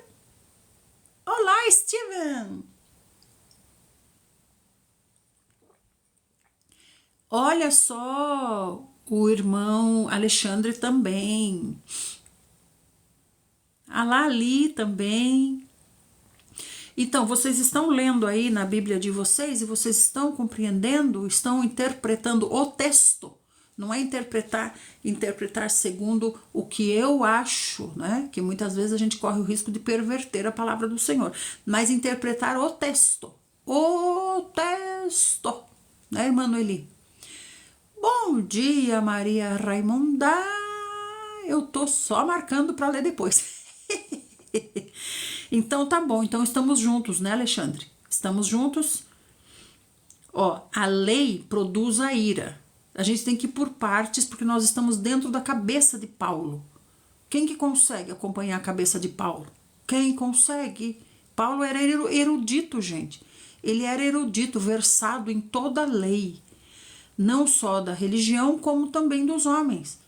Olá, Steven! Olha só, o irmão Alexandre também. A Lali também. Então, vocês estão lendo aí na Bíblia de vocês e vocês estão compreendendo, estão interpretando o texto Não é interpretar segundo o que eu acho, né? Que muitas vezes a gente corre o risco de perverter a palavra do Senhor. Mas interpretar o texto. O texto. Né, irmã Noeli? Bom dia, Maria Raimonda. Eu tô só marcando para ler depois. Então tá bom. Então estamos juntos, né, Alexandre? Estamos juntos. Ó, a lei produz a ira. A gente tem que ir por partes, porque nós estamos dentro da cabeça de Paulo. Quem que consegue acompanhar a cabeça de Paulo? Quem consegue? Paulo era erudito, gente. Ele era erudito, versado em toda a lei. Não só da religião, como também dos homens,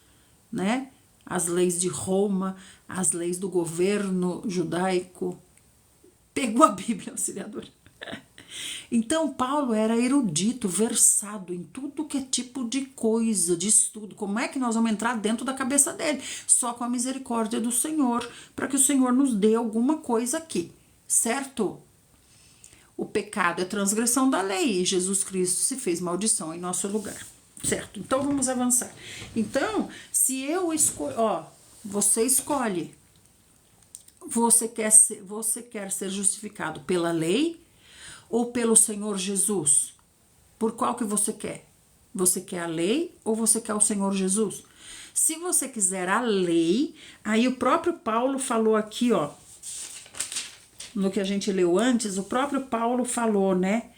né? As leis de Roma, as leis do governo judaico. Pegou a Bíblia, auxiliadora. Então, Paulo era erudito, versado em tudo que é tipo de coisa, de estudo. Como é que nós vamos entrar dentro da cabeça dele? Só com a misericórdia do Senhor, para que o Senhor nos dê alguma coisa aqui, certo? O pecado é transgressão da lei e Jesus Cristo se fez maldição em nosso lugar, certo? Então, vamos avançar. Então, se eu escolho, ó, você escolhe. Você quer ser justificado pela lei ou pelo Senhor Jesus? Por qual que você quer? Você quer a lei ou você quer o Senhor Jesus? Se você quiser a lei, aí o próprio Paulo falou aqui, ó, no que a gente leu antes, o próprio Paulo falou, né,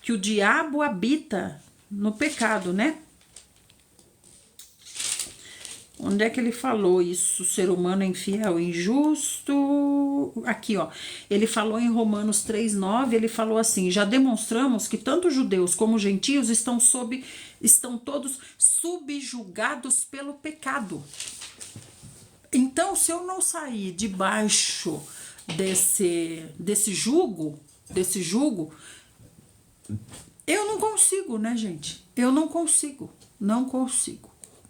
que o diabo habita no pecado, né? Onde é que ele falou isso? O ser humano é infiel, injusto. Aqui, ó. Ele falou em Romanos 3:9, ele falou assim: já demonstramos que tanto judeus como gentios estão todos subjugados pelo pecado. Então, se eu não sair debaixo desse jugo, eu não consigo, né, gente? Eu não consigo.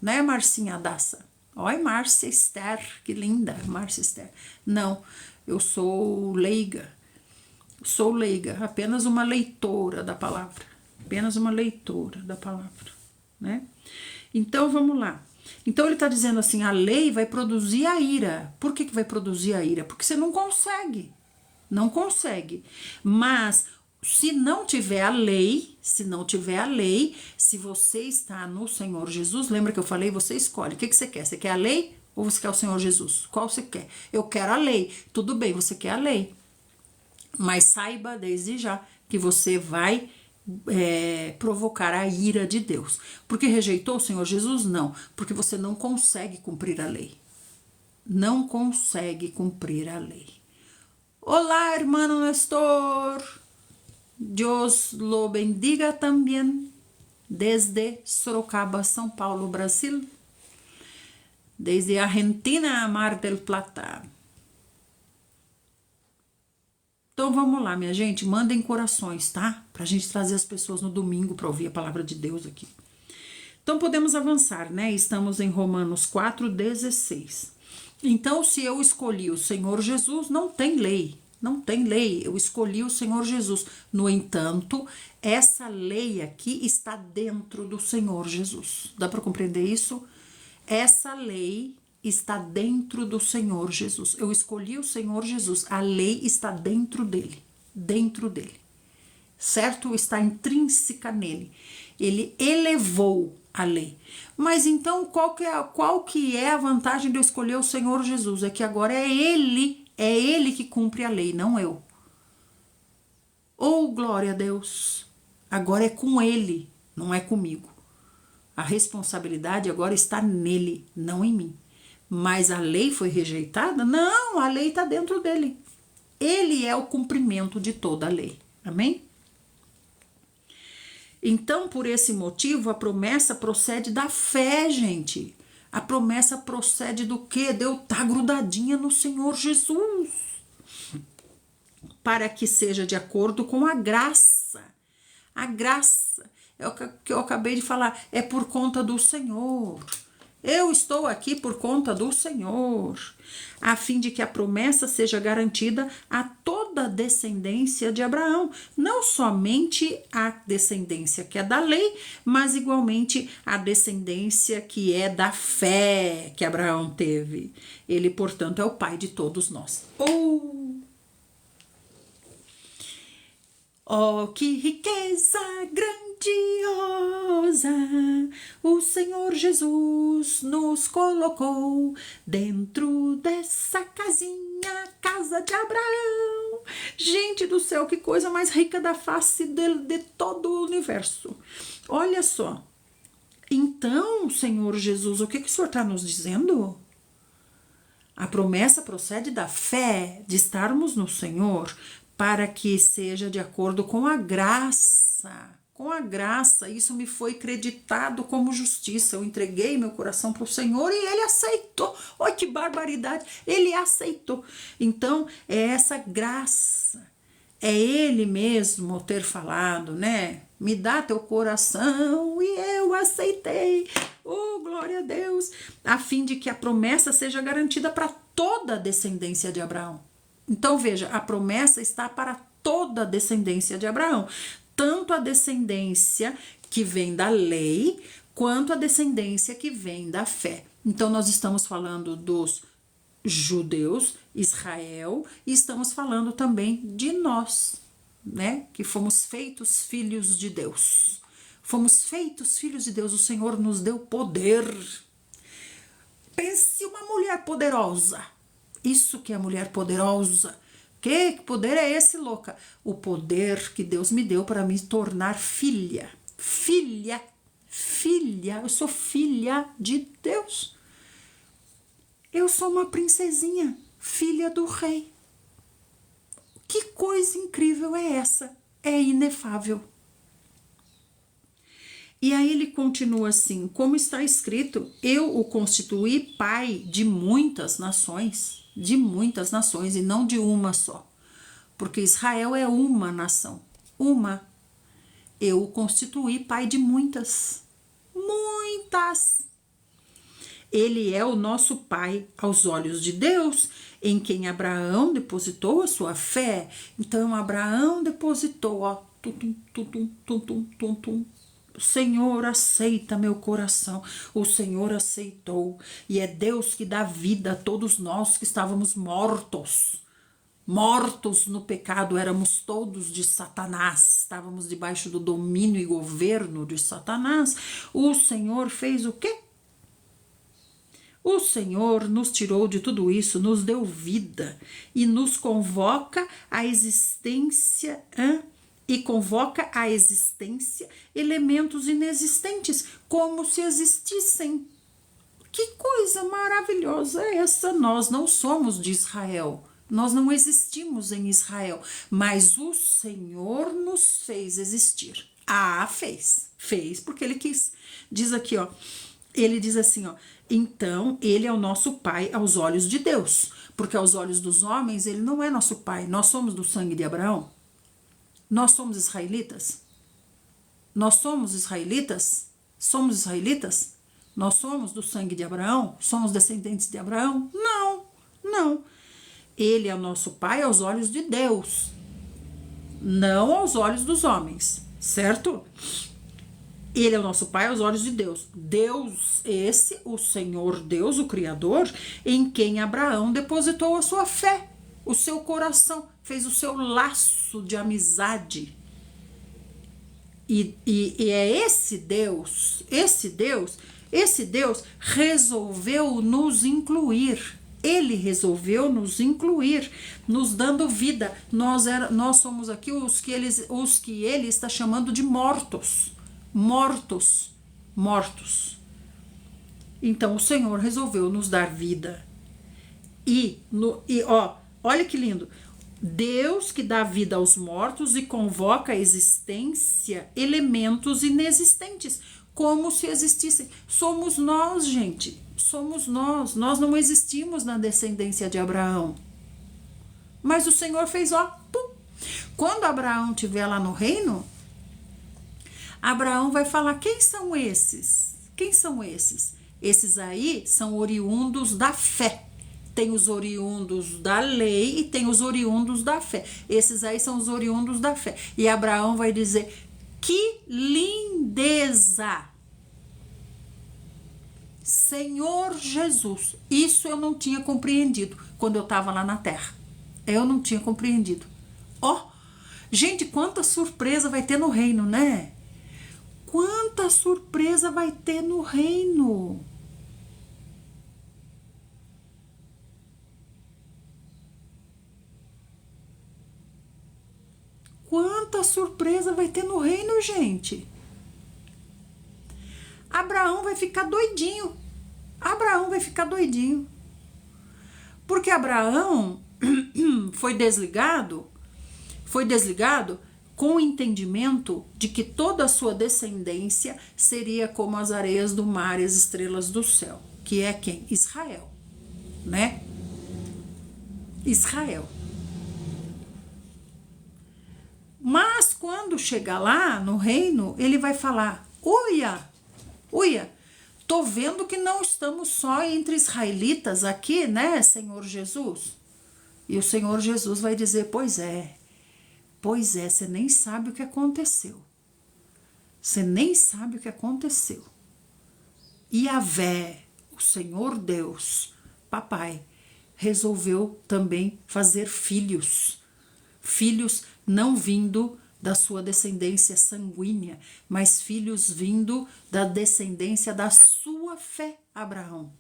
Né, Marcinha Daça? Oi, Márcia Esther, que linda, Márcia Esther. Não, eu sou leiga, apenas uma leitora da palavra, né? Então, vamos lá. Então, ele está dizendo assim, a lei vai produzir a ira. Por que vai produzir a ira? Porque você não consegue, mas se não tiver a lei, se você está no Senhor Jesus, lembra que eu falei, você escolhe, o que você quer? Você quer a lei ou você quer o Senhor Jesus? Qual você quer? Eu quero a lei, tudo bem, você quer a lei, mas saiba desde já que você vai provocar a ira de Deus. Porque rejeitou o Senhor Jesus? Não, porque você não consegue cumprir a lei. Não consegue cumprir a lei. Olá, irmão Nestor! Dios lo bendiga también desde Sorocaba, São Paulo, Brasil. Desde Argentina, Mar del Plata. Então vamos lá, minha gente, mandem corações, tá? Pra gente trazer as pessoas no domingo para ouvir a palavra de Deus aqui. Então podemos avançar, né? Estamos em Romanos 4:16. Então, se eu escolhi o Senhor Jesus, não tem lei. Eu escolhi o Senhor Jesus. No entanto, essa lei aqui está dentro do Senhor Jesus. Dá para compreender isso? Essa lei está dentro do Senhor Jesus. Eu escolhi o Senhor Jesus. A lei está dentro dele. Certo? Está intrínseca nele. Ele elevou a lei. Mas então, qual que é a vantagem de eu escolher o Senhor Jesus? É que agora é ele que cumpre a lei, não eu. Oh, glória a Deus! Agora é com ele, não é comigo. A responsabilidade agora está nele, não em mim. Mas a lei foi rejeitada? Não, a lei está dentro dele. Ele é o cumprimento de toda a lei. Amém? Então, por esse motivo, a promessa procede da fé, gente. A promessa procede do quê? De eu estar grudadinha no Senhor Jesus. Para que seja de acordo com a graça. A graça, é o que eu acabei de falar, é por conta do Senhor. Eu estou aqui por conta do Senhor, a fim de que a promessa seja garantida a todo toda a descendência de Abraão, não somente a descendência que é da lei, mas igualmente a descendência que é da fé que Abraão teve. Ele, portanto, é o pai de todos nós. Oh, que riqueza grandiosa o Senhor Jesus nos colocou dentro dessa casinha, casa de Abraão. Gente do céu, que coisa mais rica da face de todo o universo. Olha só. Então, Senhor Jesus, o que o Senhor está nos dizendo? A promessa procede da fé, de estarmos no Senhor, para que seja de acordo com a graça. Com a graça, isso me foi creditado como justiça. Eu entreguei meu coração para o Senhor e Ele aceitou. Olha que barbaridade! Ele aceitou. Então, é essa graça. É Ele mesmo ter falado, né? Me dá teu coração e eu aceitei. Oh, glória a Deus! A fim de que a promessa seja garantida para toda a descendência de Abraão. Então, veja, a promessa está para toda a descendência de Abraão. Tanto a descendência que vem da lei, quanto a descendência que vem da fé. Então, nós estamos falando dos judeus, Israel, e estamos falando também de nós, né? Que fomos feitos filhos de Deus. Fomos feitos filhos de Deus, o Senhor nos deu poder. Pense uma mulher poderosa. Isso que é mulher poderosa. Que poder é esse, louca? O poder que Deus me deu para me tornar filha. Filha. Eu sou filha de Deus. Eu sou uma princesinha, filha do rei. Que coisa incrível é essa? É inefável. E aí ele continua assim, como está escrito, eu o constituí pai de muitas nações, e não de uma só, porque Israel é uma nação, uma. Eu o constituí pai de muitas. Ele é o nosso pai aos olhos de Deus, em quem Abraão depositou a sua fé. Então Abraão depositou, ó, o Senhor aceita meu coração, o Senhor aceitou, e é Deus que dá vida a todos nós que estávamos mortos no pecado, éramos todos de Satanás, estávamos debaixo do domínio e governo de Satanás. O Senhor fez o quê? O Senhor nos tirou de tudo isso, nos deu vida e nos convoca à existência, elementos inexistentes, como se existissem. Que coisa maravilhosa é essa? Nós não somos de Israel, nós não existimos em Israel, mas o Senhor nos fez existir. Fez porque Ele quis. Diz aqui, ó, ele diz assim, ó, então Ele é o nosso pai aos olhos de Deus, porque aos olhos dos homens Ele não é nosso pai. Nós somos do sangue de Abraão? Nós somos israelitas? Nós somos israelitas? Somos israelitas? Nós somos do sangue de Abraão? Somos descendentes de Abraão? Não. Ele é o nosso pai aos olhos de Deus, não aos olhos dos homens, certo? Ele é o nosso pai aos olhos de Deus. Deus esse, o Senhor Deus, o Criador, em quem Abraão depositou a sua fé, o seu coração, fez o seu laço de amizade. E é esse Deus resolveu nos incluir. Ele resolveu nos incluir, nos dando vida. Nós somos aqui os que ele está chamando de mortos. Então o Senhor resolveu nos dar vida. Olha que lindo. Deus que dá vida aos mortos e convoca à existência elementos inexistentes, como se existissem. Somos nós, gente. Somos nós. Nós não existimos na descendência de Abraão. Mas o Senhor fez, pum. Quando Abraão estiver lá no reino, Abraão vai falar, quem são esses? Esses aí são oriundos da fé. Tem os oriundos da lei e tem os oriundos da fé. Esses aí são os oriundos da fé. E Abraão vai dizer: que lindeza! Senhor Jesus, isso eu não tinha compreendido quando eu estava lá na terra. Eu não tinha compreendido. Ó, gente, quanta surpresa vai ter no reino, né? Quanta surpresa vai ter no reino. Quanta surpresa vai ter no reino, gente. Abraão vai ficar doidinho. Abraão vai ficar doidinho. Porque Abraão foi desligado com o entendimento de que toda a sua descendência seria como as areias do mar e as estrelas do céu. Que é quem? Israel, né? Israel. Mas quando chegar lá no reino, ele vai falar: uia, tô vendo que não estamos só entre israelitas aqui, né, Senhor Jesus? E o Senhor Jesus vai dizer: pois é, você nem sabe o que aconteceu. Você nem sabe o que aconteceu. Yahvé, o Senhor Deus, papai, resolveu também fazer filhos não vindo da sua descendência sanguínea, mas filhos vindo da descendência da sua fé, Abraão.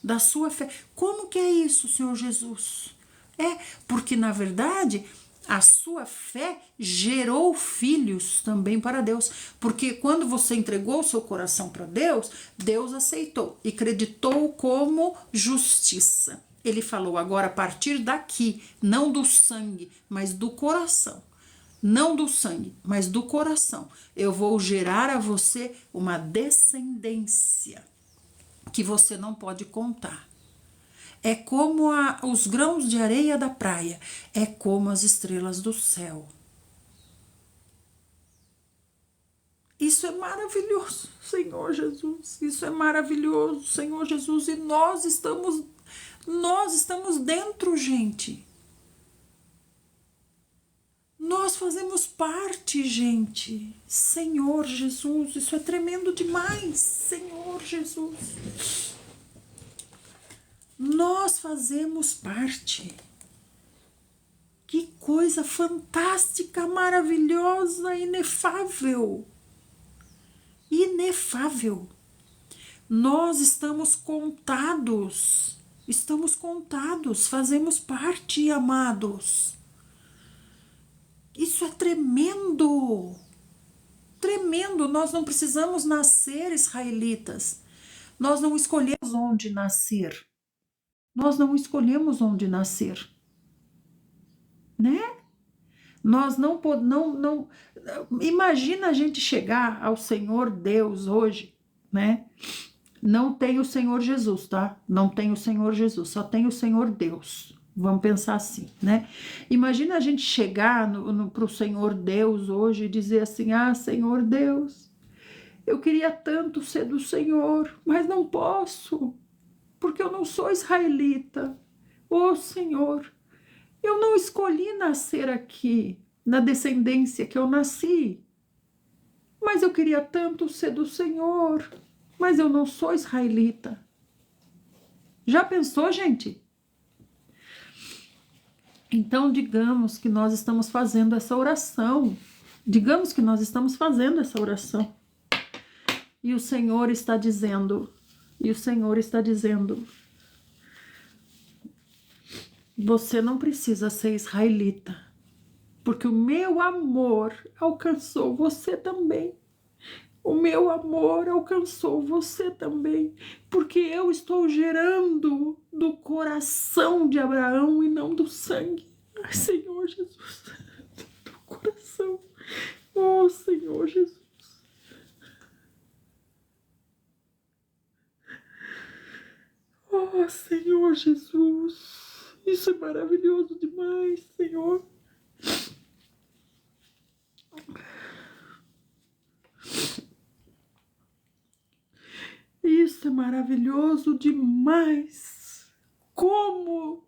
Da sua fé. Como que é isso, Senhor Jesus? Porque na verdade a sua fé gerou filhos também para Deus. Porque quando você entregou o seu coração para Deus, Deus aceitou e creditou como justiça. Ele falou: agora a partir daqui, não do sangue, mas do coração. Não do sangue, mas do coração. Eu vou gerar a você uma descendência que você não pode contar. É como os grãos de areia da praia. É como as estrelas do céu. Isso é maravilhoso, Senhor Jesus. Isso é maravilhoso, Senhor Jesus. E nós estamos dentro, gente. Nós fazemos parte, gente. Senhor Jesus, isso é tremendo demais, Senhor Jesus. Nós fazemos parte. Que coisa fantástica, maravilhosa, inefável. Inefável. Nós estamos contados, fazemos parte, amados. Isso é tremendo, tremendo. Nós não precisamos nascer israelitas. Nós não escolhemos onde nascer. Nós não escolhemos onde nascer, né? Nós não. Imagina a gente chegar ao Senhor Deus hoje, né? Não tem o Senhor Jesus, tá? Não tem o Senhor Jesus, só tem o Senhor Deus. Vamos pensar assim, né? Imagina a gente chegar para o Senhor Deus hoje e dizer assim: ah, Senhor Deus, eu queria tanto ser do Senhor, mas não posso, porque eu não sou israelita. Ô Senhor, eu não escolhi nascer aqui, na descendência que eu nasci, mas eu queria tanto ser do Senhor, mas eu não sou israelita. Já pensou, gente? Então, digamos que nós estamos fazendo essa oração. Digamos que nós estamos fazendo essa oração. E o Senhor está dizendo, você não precisa ser israelita, porque o meu amor alcançou você também. O meu amor alcançou você também, porque eu estou gerando do coração de Abraão e não do sangue. Ai, Senhor Jesus, do coração. Oh, Senhor Jesus. Oh, Senhor Jesus. Isso é maravilhoso demais, Senhor. Isso é maravilhoso demais. Como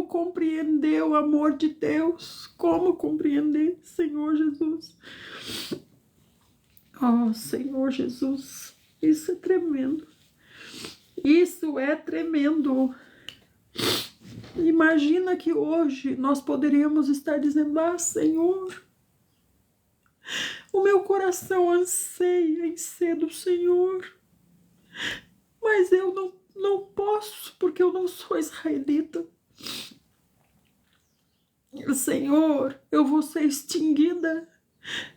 compreender o amor de Deus? Como compreender, Senhor Jesus? Oh, Senhor Jesus, isso é tremendo. Isso é tremendo. Imagina que hoje nós poderíamos estar dizendo: ah, Senhor, o meu coração anseia em ser do Senhor, mas eu não posso, porque eu não sou israelita. Senhor, eu vou ser extinguida,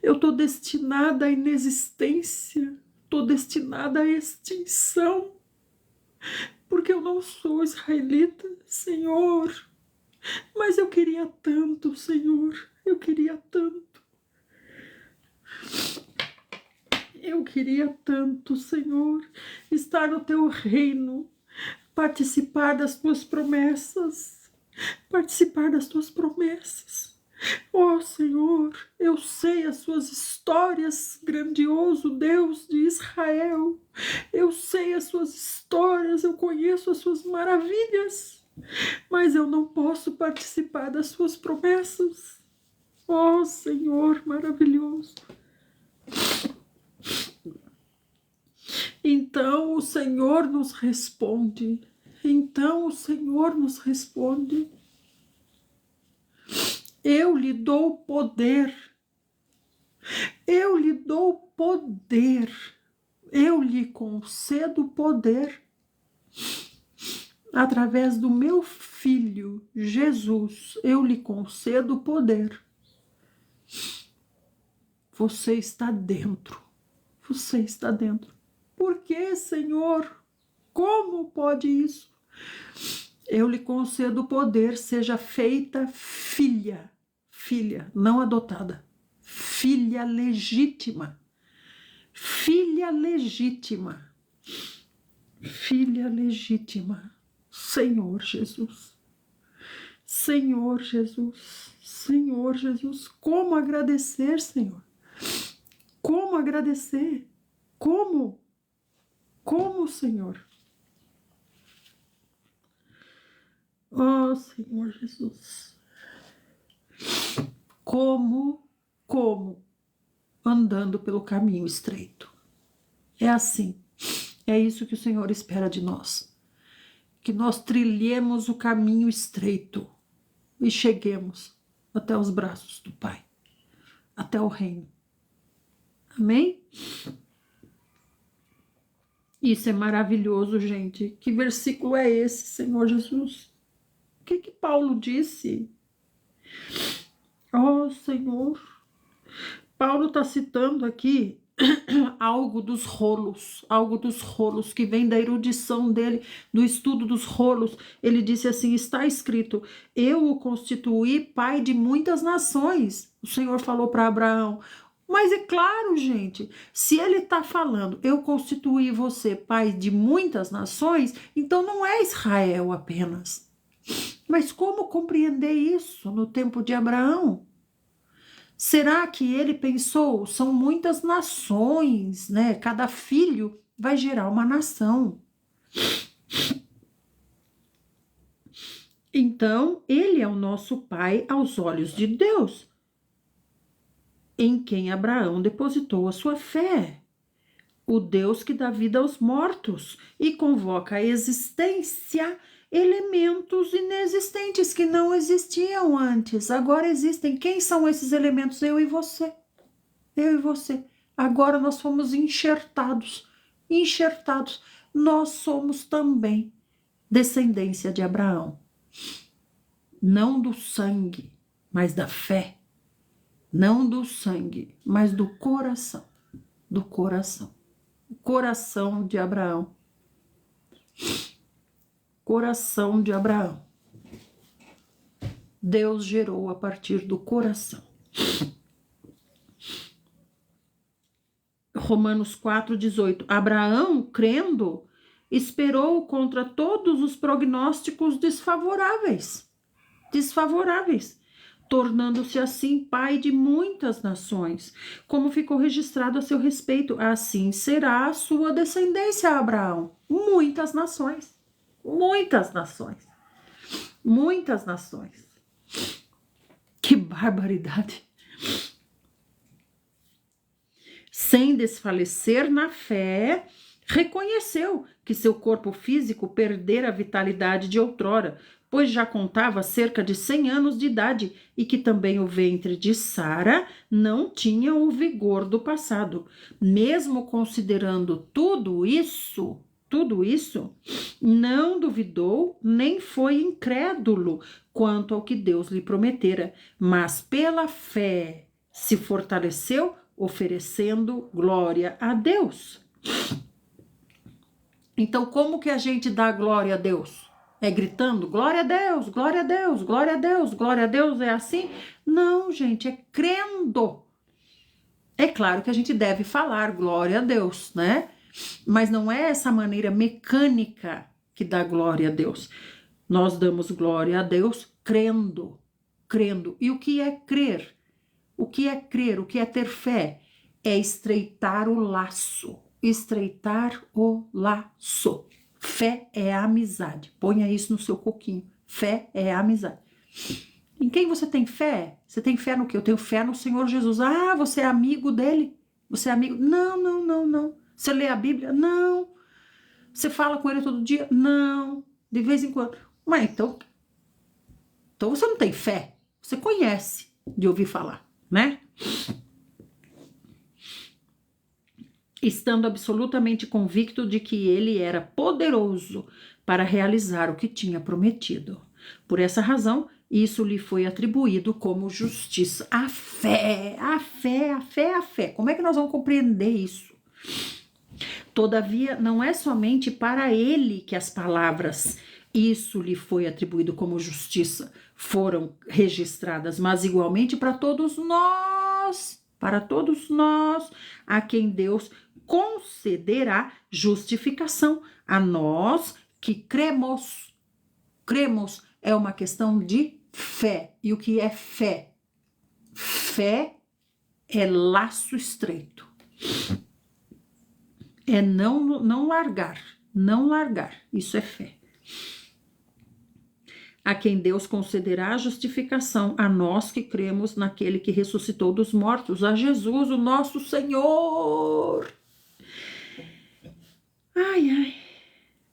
eu estou destinada à inexistência, estou destinada à extinção, porque eu não sou israelita, Senhor. Mas eu queria tanto, Senhor, eu queria tanto. Eu queria tanto, Senhor, estar no teu reino, participar das tuas promessas, participar das tuas promessas. Oh, Senhor, eu sei as suas histórias, grandioso Deus de Israel. Eu sei as suas histórias, eu conheço as suas maravilhas, mas eu não posso participar das suas promessas. Oh, Senhor maravilhoso. Então o Senhor nos responde. Então o Senhor nos responde. Eu lhe dou poder. Eu lhe dou poder. Eu lhe concedo poder. Através do meu Filho, Jesus, eu lhe concedo poder. Você está dentro. Você está dentro. Por que, Senhor? Como pode isso? Eu lhe concedo poder, seja feita filha. Filha, não adotada. Filha legítima. Filha legítima. Filha legítima. Senhor Jesus. Senhor Jesus. Senhor Jesus. Como agradecer, Senhor? Como agradecer? Como? Como, Senhor? Oh, Senhor Jesus. Como? Andando pelo caminho estreito. É assim. É isso que o Senhor espera de nós. Que nós trilhemos o caminho estreito e cheguemos até os braços do Pai. Até o reino. Amém? Isso é maravilhoso, gente. Que versículo é esse, Senhor Jesus? O que Paulo disse? Oh, Senhor. Paulo está citando aqui algo dos rolos que vem da erudição dele, do estudo dos rolos. Ele disse assim: está escrito, eu o constituí pai de muitas nações. O Senhor falou para Abraão. Mas é claro, gente, se ele está falando, eu constituí você pai de muitas nações, então não é Israel apenas. Mas como compreender isso no tempo de Abraão? Será que ele pensou, são muitas nações, né? Cada filho vai gerar uma nação. Então, ele é o nosso pai aos olhos de Deus, em quem Abraão depositou a sua fé. O Deus que dá vida aos mortos e convoca à existência elementos inexistentes que não existiam antes, agora existem. Quem são esses elementos? Eu e você. Eu e você. Agora nós fomos enxertados. Nós somos também descendência de Abraão. Não do sangue, mas da fé. Não do sangue, mas do coração. Do coração. O coração de Abraão. Coração de Abraão. Deus gerou a partir do coração. Romanos 4,18. Abraão, crendo, esperou contra todos os prognósticos desfavoráveis, tornando-se assim pai de muitas nações, como ficou registrado a seu respeito. Assim será a sua descendência, Abraão. Muitas nações. Muitas nações. Muitas nações. Que barbaridade. Sem desfalecer na fé, reconheceu que seu corpo físico perdera a vitalidade de outrora, pois já contava cerca de 100 anos de idade e que também o ventre de Sara não tinha o vigor do passado. Mesmo considerando tudo isso, não duvidou nem foi incrédulo quanto ao que Deus lhe prometera, mas pela fé se fortaleceu, oferecendo glória a Deus. Então, como que a gente dá glória a Deus? É gritando, glória a Deus, glória a Deus, glória a Deus, glória a Deus, é assim? Não, gente, é crendo. É claro que a gente deve falar glória a Deus, né? Mas não é essa maneira mecânica que dá glória a Deus. Nós damos glória a Deus crendo, crendo. E o que é crer? O que é crer? O que é ter fé? É estreitar o laço. Estreitar o laço. Fé é a amizade. Ponha isso no seu coquinho. Fé é a amizade. Em quem você tem fé? Você tem fé no quê? Eu tenho fé no Senhor Jesus. Ah, você é amigo dele? Você é amigo? Não, não, não, não. Você lê a Bíblia? Não. Você fala com ele todo dia? Não. De vez em quando. Mas então você não tem fé. Você conhece de ouvir falar, né? Estando absolutamente convicto de que ele era poderoso para realizar o que tinha prometido. Por essa razão, isso lhe foi atribuído como justiça. A fé, a fé, a fé, a fé. Como é que nós vamos compreender isso? Todavia, não é somente para ele que as palavras isso lhe foi atribuído como justiça foram registradas, mas igualmente para todos nós, a quem Deus concederá justificação, a nós que cremos. Cremos é uma questão de fé. E o que é fé? Fé é laço estreito. É não largar, não largar. Isso é fé. A quem Deus concederá a justificação, a nós que cremos naquele que ressuscitou dos mortos, a Jesus, o nosso Senhor. Ai, ai.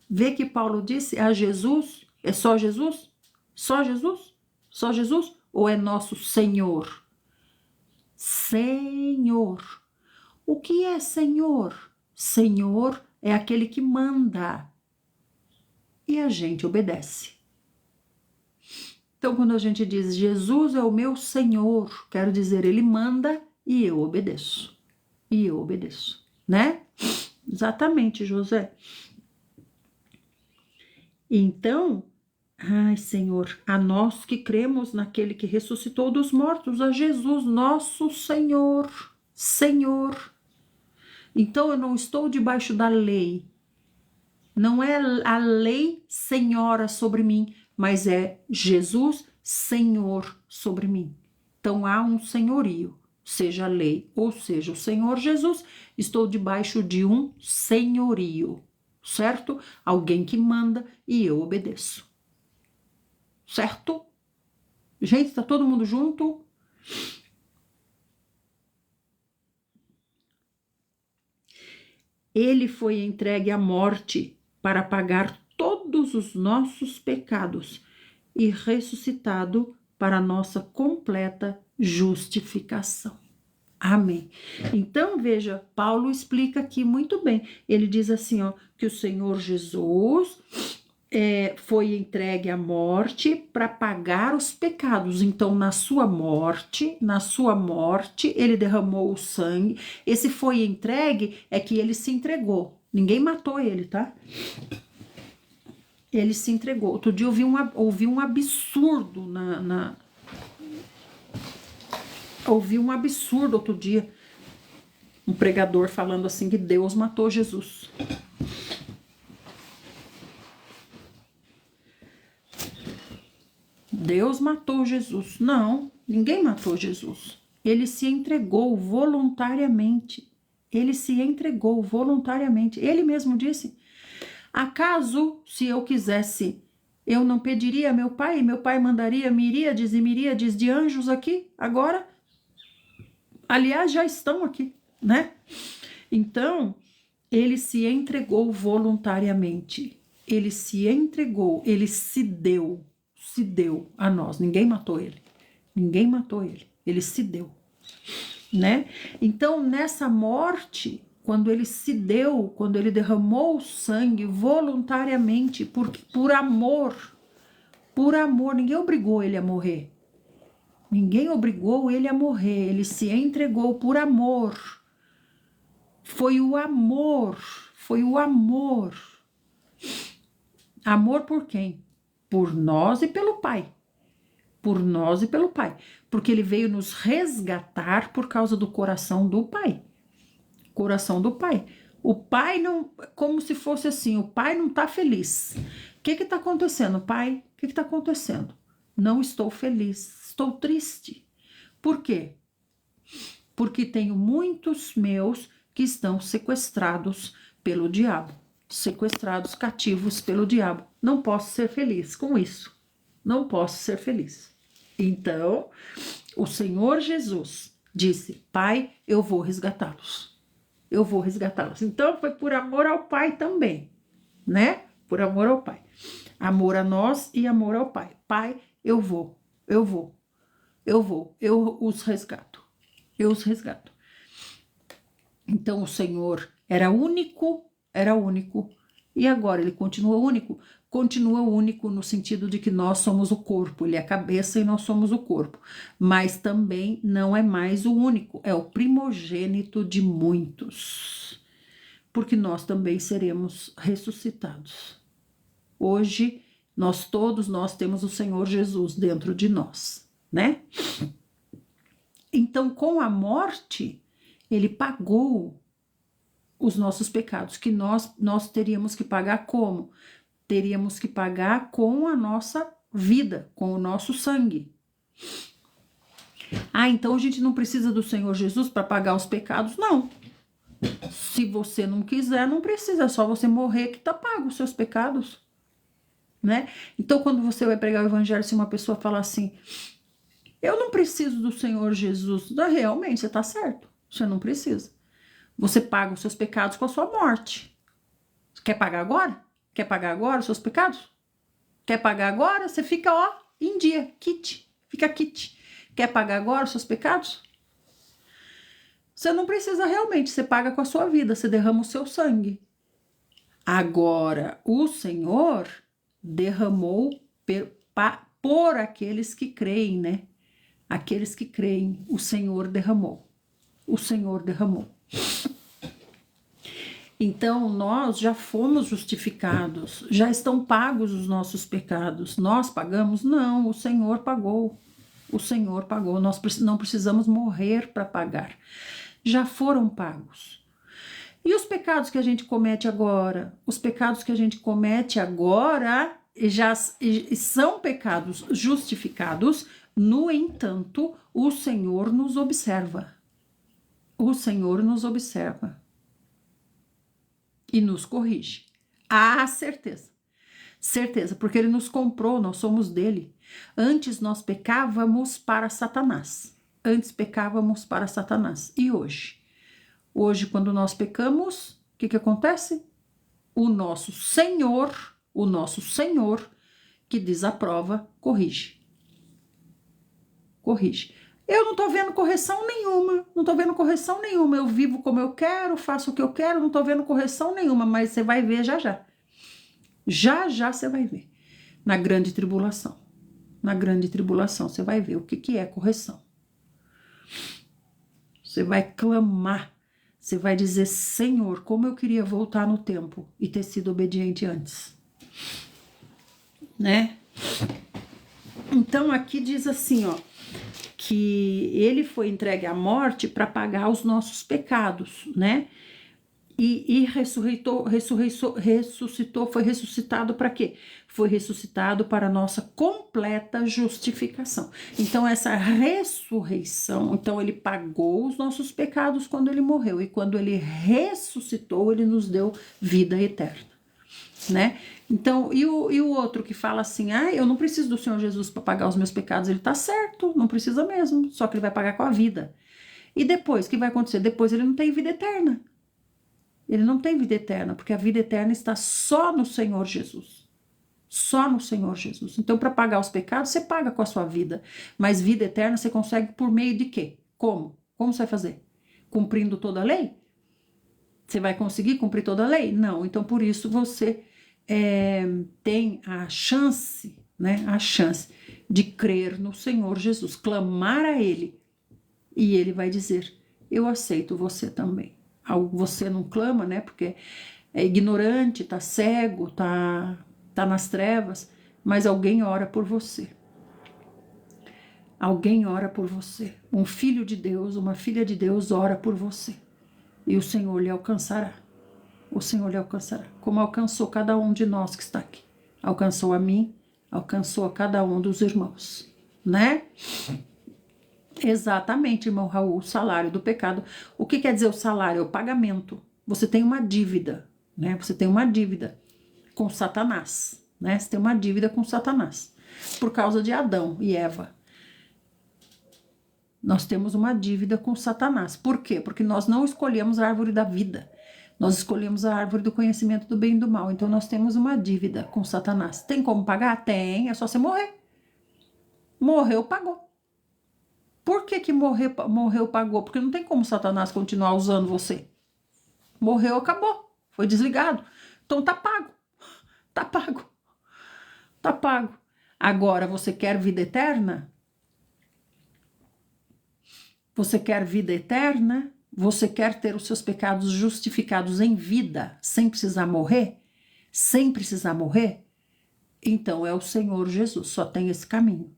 Vê que Paulo disse a Jesus, é só Jesus? Só Jesus? Só Jesus? Ou é nosso Senhor? Senhor. O que é Senhor? Senhor é aquele que manda. E a gente obedece. Então, quando a gente diz Jesus é o meu Senhor, quero dizer, ele manda e eu obedeço. E eu obedeço, né? Exatamente, José. Então, ai, Senhor, a nós que cremos naquele que ressuscitou dos mortos, a Jesus, nosso Senhor. Senhor. Então, eu não estou debaixo da lei. Não é a lei senhora sobre mim, mas é Jesus Senhor sobre mim. Então há um senhorio, seja a lei ou seja o Senhor Jesus, estou debaixo de um senhorio, certo? Alguém que manda e eu obedeço. Certo? Gente, tá todo mundo junto? Ele foi entregue à morte para pagar todos os nossos pecados e ressuscitado para nossa completa justificação. Amém. Então, veja, Paulo explica aqui muito bem. Ele diz assim, ó, que o Senhor Jesus foi entregue à morte para pagar os pecados. Então, na sua morte, ele derramou o sangue. Esse foi entregue é que ele se entregou. Ninguém matou ele, tá? Ele se entregou. Outro dia eu ouvi um absurdo ouvi um absurdo outro dia. Um pregador falando assim que Deus matou Jesus. Deus matou Jesus. Não, ninguém matou Jesus. Ele se entregou voluntariamente. Ele se entregou voluntariamente. Ele mesmo disse: Acaso, se eu quisesse, eu não pediria a meu pai mandaria miríades e miríades de anjos aqui, agora? Aliás, já estão aqui, né? Então, ele se entregou voluntariamente. Ele se entregou, ele se deu a nós. Ninguém matou ele. Ninguém matou ele. Ele se deu, né? Então, nessa morte, quando ele se deu, quando ele derramou o sangue voluntariamente, por amor, ninguém obrigou ele a morrer. Ninguém obrigou ele a morrer, ele se entregou por amor. Foi o amor. Amor por quem? Por nós e pelo Pai. Por nós e pelo Pai. Porque ele veio nos resgatar por causa do coração do Pai. Coração do Pai. O Pai não, como se fosse assim, o Pai não está feliz. O que está acontecendo, Pai? O que está acontecendo? Não estou feliz, estou triste. Por quê? Porque tenho muitos meus que estão sequestrados pelo diabo. Sequestrados, cativos pelo diabo. Não posso ser feliz com isso. Não posso ser feliz. Então, o Senhor Jesus disse: Pai, eu vou resgatá-los. Eu vou resgatá-los. Então, foi por amor ao Pai também, né? Por amor ao Pai. Amor a nós e amor ao Pai. Pai, eu os resgato. Eu os resgato. Então, o Senhor era único, e agora ele continua único? Continua único no sentido de que nós somos o corpo, ele é a cabeça e nós somos o corpo, mas também não é mais o único, é o primogênito de muitos, porque nós também seremos ressuscitados. Hoje, todos nós temos o Senhor Jesus dentro de nós, né? Então, com a morte, ele pagou os nossos pecados, que nós teríamos que pagar como? Teríamos que pagar com a nossa vida, com o nosso sangue. Então a gente não precisa do Senhor Jesus para pagar os pecados? Não. Se você não quiser, não precisa, é só você morrer que tá pago os seus pecados, né? Então, quando você vai pregar o evangelho, se uma pessoa falar assim, eu não preciso do Senhor Jesus, realmente, você tá certo, você não precisa. Você paga os seus pecados com a sua morte. Quer pagar agora? Quer pagar agora os seus pecados? Quer pagar agora? Você fica, em dia, fica quite. Quer pagar agora os seus pecados? Você não precisa realmente, você paga com a sua vida, você derrama o seu sangue. Agora, o Senhor derramou por aqueles que creem, né? Aqueles que creem, o Senhor derramou. O Senhor derramou. Então, nós já fomos justificados, já estão pagos os nossos pecados. Nós pagamos? Não, o Senhor pagou. O Senhor pagou, nós não precisamos morrer para pagar. Já foram pagos. E os pecados que a gente comete agora? Os pecados que a gente comete agora já são pecados justificados, no entanto, o Senhor nos observa. O Senhor nos observa. E nos corrige. Certeza. Certeza, porque ele nos comprou, nós somos dele. Antes nós pecávamos para Satanás. E hoje? Hoje, quando nós pecamos, o que acontece? O nosso Senhor, que desaprova, corrige. Eu não tô vendo correção nenhuma, eu vivo como eu quero, faço o que eu quero, não tô vendo correção nenhuma, mas você vai ver já. Já você vai ver. Na grande tribulação você vai ver o que é correção. Você vai clamar, você vai dizer, Senhor, como eu queria voltar no tempo e ter sido obediente antes, né? Então aqui diz assim, que ele foi entregue à morte para pagar os nossos pecados, né? E ressuscitou, foi ressuscitado para quê? Foi ressuscitado para a nossa completa justificação. Então, essa ressurreição, então ele pagou os nossos pecados quando ele morreu, e quando ele ressuscitou, ele nos deu vida eterna. né? Então, e o outro que fala assim, eu não preciso do Senhor Jesus para pagar os meus pecados, ele tá certo, não precisa mesmo, só que ele vai pagar com a vida. E depois, o que vai acontecer? Depois ele não tem vida eterna. Ele não tem vida eterna, porque a vida eterna está só no Senhor Jesus. Só no Senhor Jesus. Então, para pagar os pecados, você paga com a sua vida. Mas vida eterna você consegue por meio de quê? Como? Como você vai fazer? Cumprindo toda a lei? Você vai conseguir cumprir toda a lei? Não. Então, por isso, você tem a chance, né? A chance de crer no Senhor Jesus, clamar a Ele. E Ele vai dizer, eu aceito você também. Você não clama, né? Porque é ignorante, tá cego, tá nas trevas, mas alguém ora por você. Alguém ora por você. Um filho de Deus, uma filha de Deus ora por você. E o Senhor lhe alcançará. O Senhor lhe alcançará. Como alcançou cada um de nós que está aqui. Alcançou a mim, alcançou a cada um dos irmãos. Né? Exatamente, irmão Raul, o salário do pecado. O que quer dizer o salário? É o pagamento. Você tem uma dívida, né? Você tem uma dívida com Satanás, né? Você tem uma dívida com Satanás. Por causa de Adão e Eva. Nós temos uma dívida com Satanás. Por quê? Porque nós não escolhemos a árvore da vida. Nós escolhemos a árvore do conhecimento do bem e do mal. Então nós temos uma dívida com Satanás. Tem como pagar? Tem, é só você morrer. Morreu, pagou. Por que morreu, pagou? Porque não tem como Satanás continuar usando você. Morreu, acabou. Foi desligado. Então tá pago. Tá pago. Tá pago. Agora, você quer vida eterna? Você quer vida eterna? Você quer ter os seus pecados justificados em vida, sem precisar morrer? Sem precisar morrer? Então é o Senhor Jesus, só tem esse caminho.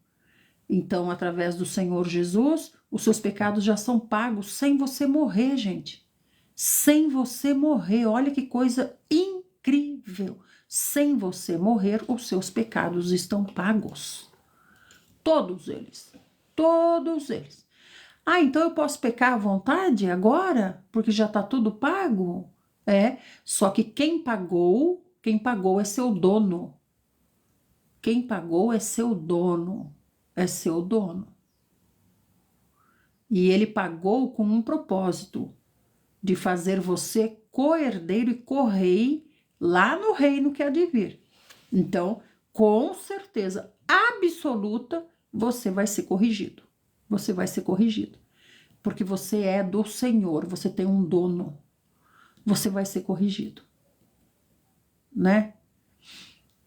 Então, através do Senhor Jesus, os seus pecados já são pagos sem você morrer, gente. Sem você morrer. Olha que coisa incrível. Sem você morrer, os seus pecados estão pagos. Todos eles. Todos eles. Então eu posso pecar à vontade agora? Porque já está tudo pago? Só que quem pagou é seu dono. Quem pagou é seu dono. É seu dono. E ele pagou com um propósito, de fazer você co-herdeiro e co-rei lá no reino que há de vir. Então, com certeza absoluta, você vai ser corrigido. Você vai ser corrigido. Porque você é do Senhor, você tem um dono. Você vai ser corrigido. Né?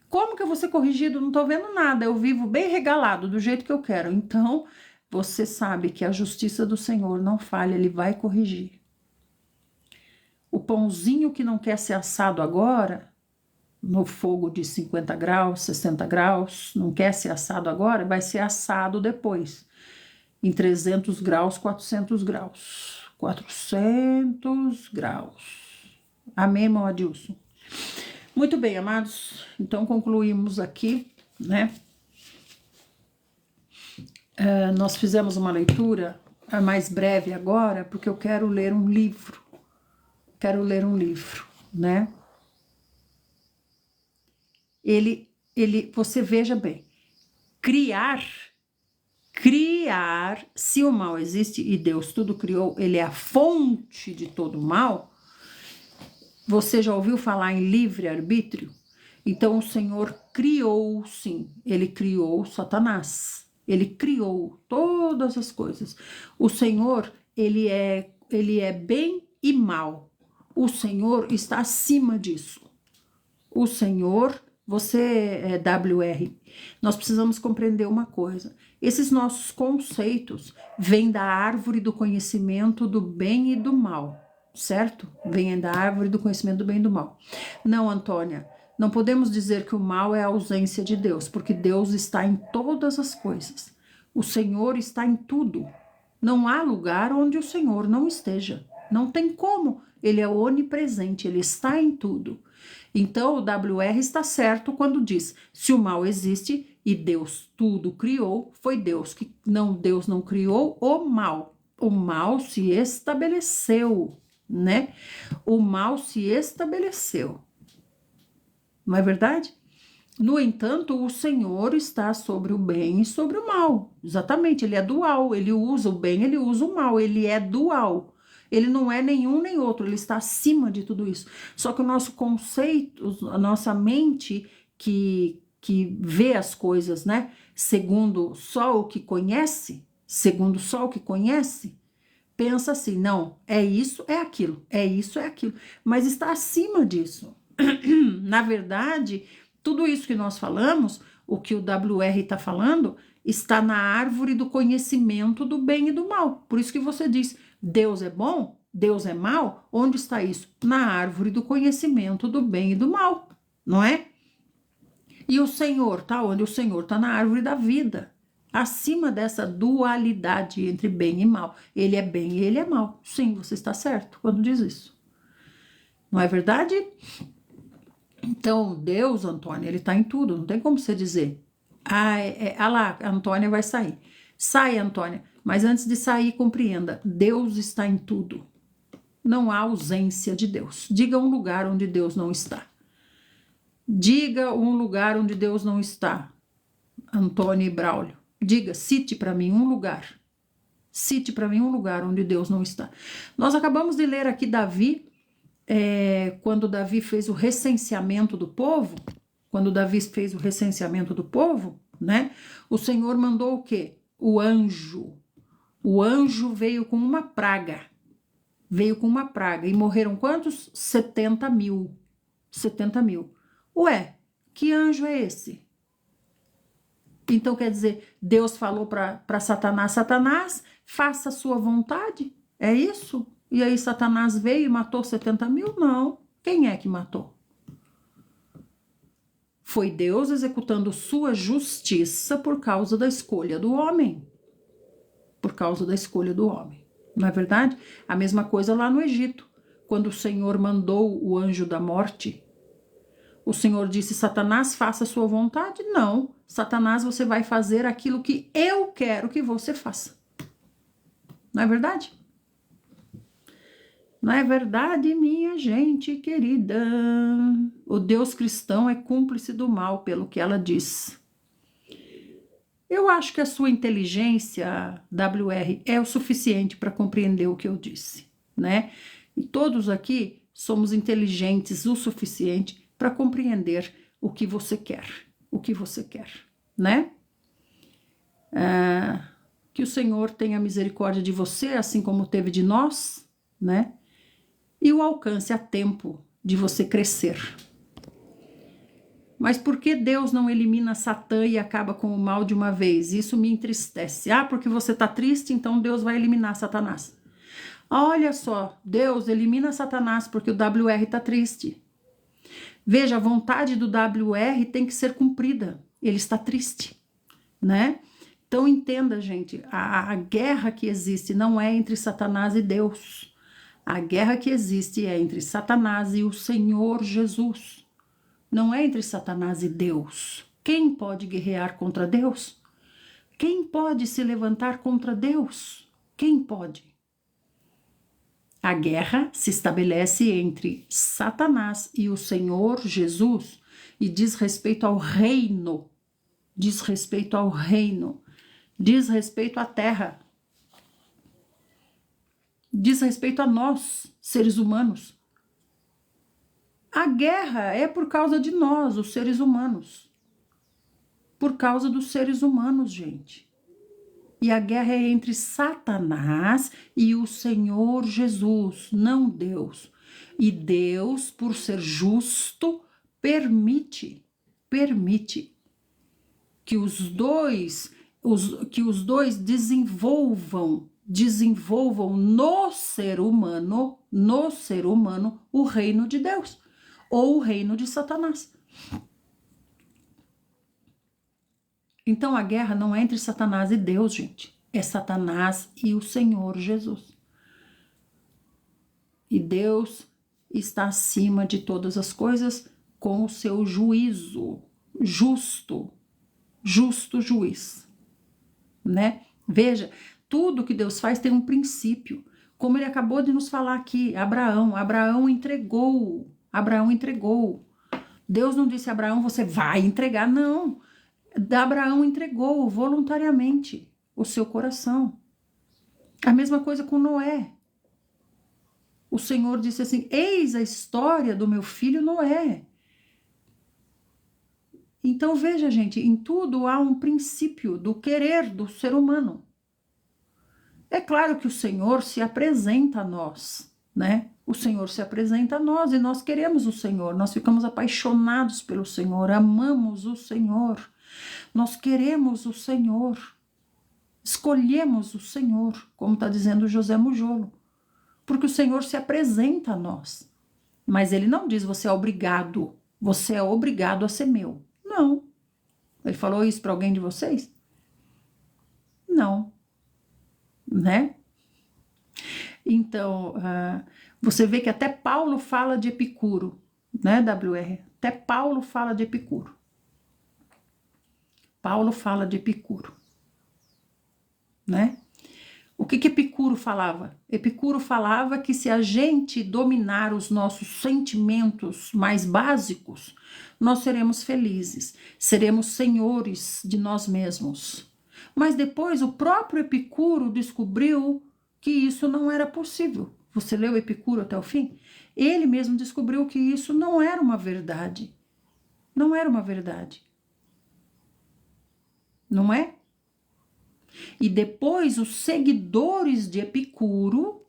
Como que eu vou ser corrigido? Não tô vendo nada, eu vivo bem regalado, do jeito que eu quero. Então, você sabe que a justiça do Senhor não falha, Ele vai corrigir. O pãozinho que não quer ser assado agora, no fogo de 50 graus, 60 graus, não quer ser assado agora, vai ser assado depois. Em 300 graus, 400 graus. 400 graus. Amém, irmão Adilson? Muito bem, amados, então concluímos aqui, né? Nós fizemos uma leitura mais breve agora, porque eu quero ler um livro. Né? Você veja bem, criar, se o mal existe e Deus tudo criou, ele é a fonte de todo mal. Você já ouviu falar em livre-arbítrio? Então o Senhor criou, sim, ele criou Satanás. Ele criou todas as coisas. O Senhor, ele é bem e mal. O Senhor está acima disso. O Senhor, você é WR. Nós precisamos compreender uma coisa. Esses nossos conceitos vêm da árvore do conhecimento do bem e do mal. Certo? Vem da árvore do conhecimento do bem e do mal. Não, Antônia, não podemos dizer que o mal é a ausência de Deus, porque Deus está em todas as coisas. O Senhor está em tudo. Não há lugar onde o Senhor não esteja. Não tem como. Ele é onipresente, ele está em tudo. Então, o WR está certo quando diz, se o mal existe e Deus tudo criou, foi Deus não criou o mal. O mal se estabeleceu. Né? O mal se estabeleceu. não é verdade? No entanto, o Senhor está sobre o bem e sobre o mal. Exatamente, ele é dual, ele usa o bem, ele usa o mal, ele é dual. Ele não é nenhum nem outro, ele está acima de tudo isso. Só que o nosso conceito, a nossa mente que vê as coisas, né, segundo só o que conhece, pensa assim, não, é isso, é aquilo, é isso, é aquilo, mas está acima disso. Na verdade, tudo isso que nós falamos, o que o WR está falando, está na árvore do conhecimento do bem e do mal. Por isso que você diz, Deus é bom, Deus é mal, onde está isso? Na árvore do conhecimento do bem e do mal, não é? E o Senhor está onde? O Senhor está na árvore da vida, acima dessa dualidade entre bem e mal. Ele é bem e ele é mal. Sim, você está certo quando diz isso. Não é verdade? Então, Deus, Antônia, ele está em tudo, não tem como você dizer. Lá, a Antônia vai sair. Sai, Antônia, mas antes de sair, compreenda, Deus está em tudo. Não há ausência de Deus. Diga um lugar onde Deus não está. Diga um lugar onde Deus não está, Antônia e Braulio. Diga, cite para mim um lugar. Cite para mim um lugar onde Deus não está. Nós acabamos de ler aqui Davi, quando Davi fez o recenseamento do povo, né? O Senhor mandou o quê? O anjo. O anjo veio com uma praga. E morreram quantos? 70 mil. 70 mil. Ué, que anjo é esse? Então quer dizer, Deus falou para Satanás, faça a sua vontade? É isso? E aí Satanás veio e matou 70 mil? Não. Quem é que matou? Foi Deus executando sua justiça por causa da escolha do homem. Não é verdade? A mesma coisa lá no Egito. Quando o Senhor mandou o anjo da morte, o Senhor disse, Satanás, faça a sua vontade? Não. Satanás, você vai fazer aquilo que eu quero que você faça. Não é verdade? Não é verdade, minha gente querida? O Deus cristão é cúmplice do mal, pelo que ela diz. Eu acho que a sua inteligência, WR, é o suficiente para compreender o que eu disse, né? E todos aqui somos inteligentes o suficiente para compreender o que você quer, né? Que o Senhor tenha misericórdia de você, assim como teve de nós, né? E o alcance a tempo de você crescer. Mas por que Deus não elimina Satã e acaba com o mal de uma vez? Isso me entristece. Porque você está triste, então Deus vai eliminar Satanás. Olha só, Deus elimina Satanás porque o WR está triste. Veja, a vontade do WR tem que ser cumprida. Ele está triste, né? Então entenda, gente, a guerra que existe não é entre Satanás e Deus. A guerra que existe é entre Satanás e o Senhor Jesus. Não é entre Satanás e Deus. Quem pode guerrear contra Deus? Quem pode se levantar contra Deus? Quem pode? A guerra se estabelece entre Satanás e o Senhor Jesus e diz respeito ao reino, diz respeito à terra, diz respeito a nós, seres humanos. A guerra é por causa de nós, os seres humanos. Por causa dos seres humanos, gente. E a guerra é entre Satanás e o Senhor Jesus, não Deus. E Deus, por ser justo, permite que os dois desenvolvam no ser humano o reino de Deus ou o reino de Satanás. Então a guerra não é entre Satanás e Deus, gente. É Satanás e o Senhor Jesus. E Deus está acima de todas as coisas com o seu juízo, justo juiz, né? Veja, tudo que Deus faz tem um princípio. Como ele acabou de nos falar aqui, Abraão entregou Deus não disse a Abraão, você vai entregar, não. Abraão entregou voluntariamente o seu coração. A mesma coisa com Noé. O Senhor disse assim, eis a história do meu filho Noé. Então veja, gente, em tudo há um princípio do querer do ser humano. É claro que o Senhor se apresenta a nós, né? O Senhor se apresenta a nós e nós queremos o Senhor, nós ficamos apaixonados pelo Senhor, amamos o Senhor, nós queremos o Senhor, escolhemos o Senhor, como está dizendo José Mujolo, porque o Senhor se apresenta a nós, mas ele não diz você é obrigado a ser meu. Não. Ele falou isso para alguém de vocês? Não. Né? Então, você vê que até Paulo fala de Epicuro, né, WR? Até Paulo fala de Epicuro. Paulo fala de Epicuro, né? O que Epicuro falava? Epicuro falava que se a gente dominar os nossos sentimentos mais básicos, nós seremos felizes, seremos senhores de nós mesmos. Mas depois o próprio Epicuro descobriu que isso não era possível. Você leu Epicuro até o fim? Ele mesmo descobriu que isso não era uma verdade. Não era uma verdade. Não é? E depois os seguidores de Epicuro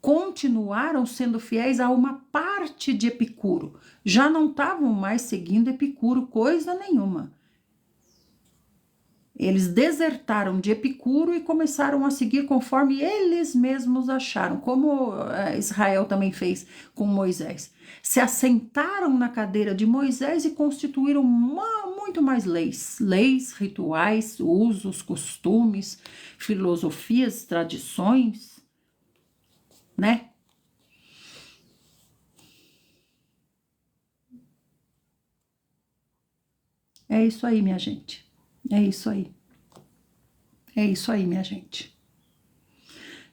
continuaram sendo fiéis a uma parte de Epicuro. Já não estavam mais seguindo Epicuro, coisa nenhuma. Eles desertaram de Epicuro e começaram a seguir conforme eles mesmos acharam, como Israel também fez com Moisés. Se assentaram na cadeira de Moisés e constituíram muito mais leis, rituais, usos, costumes, filosofias, tradições, né? É isso aí, minha gente. É isso aí. É isso aí, minha gente.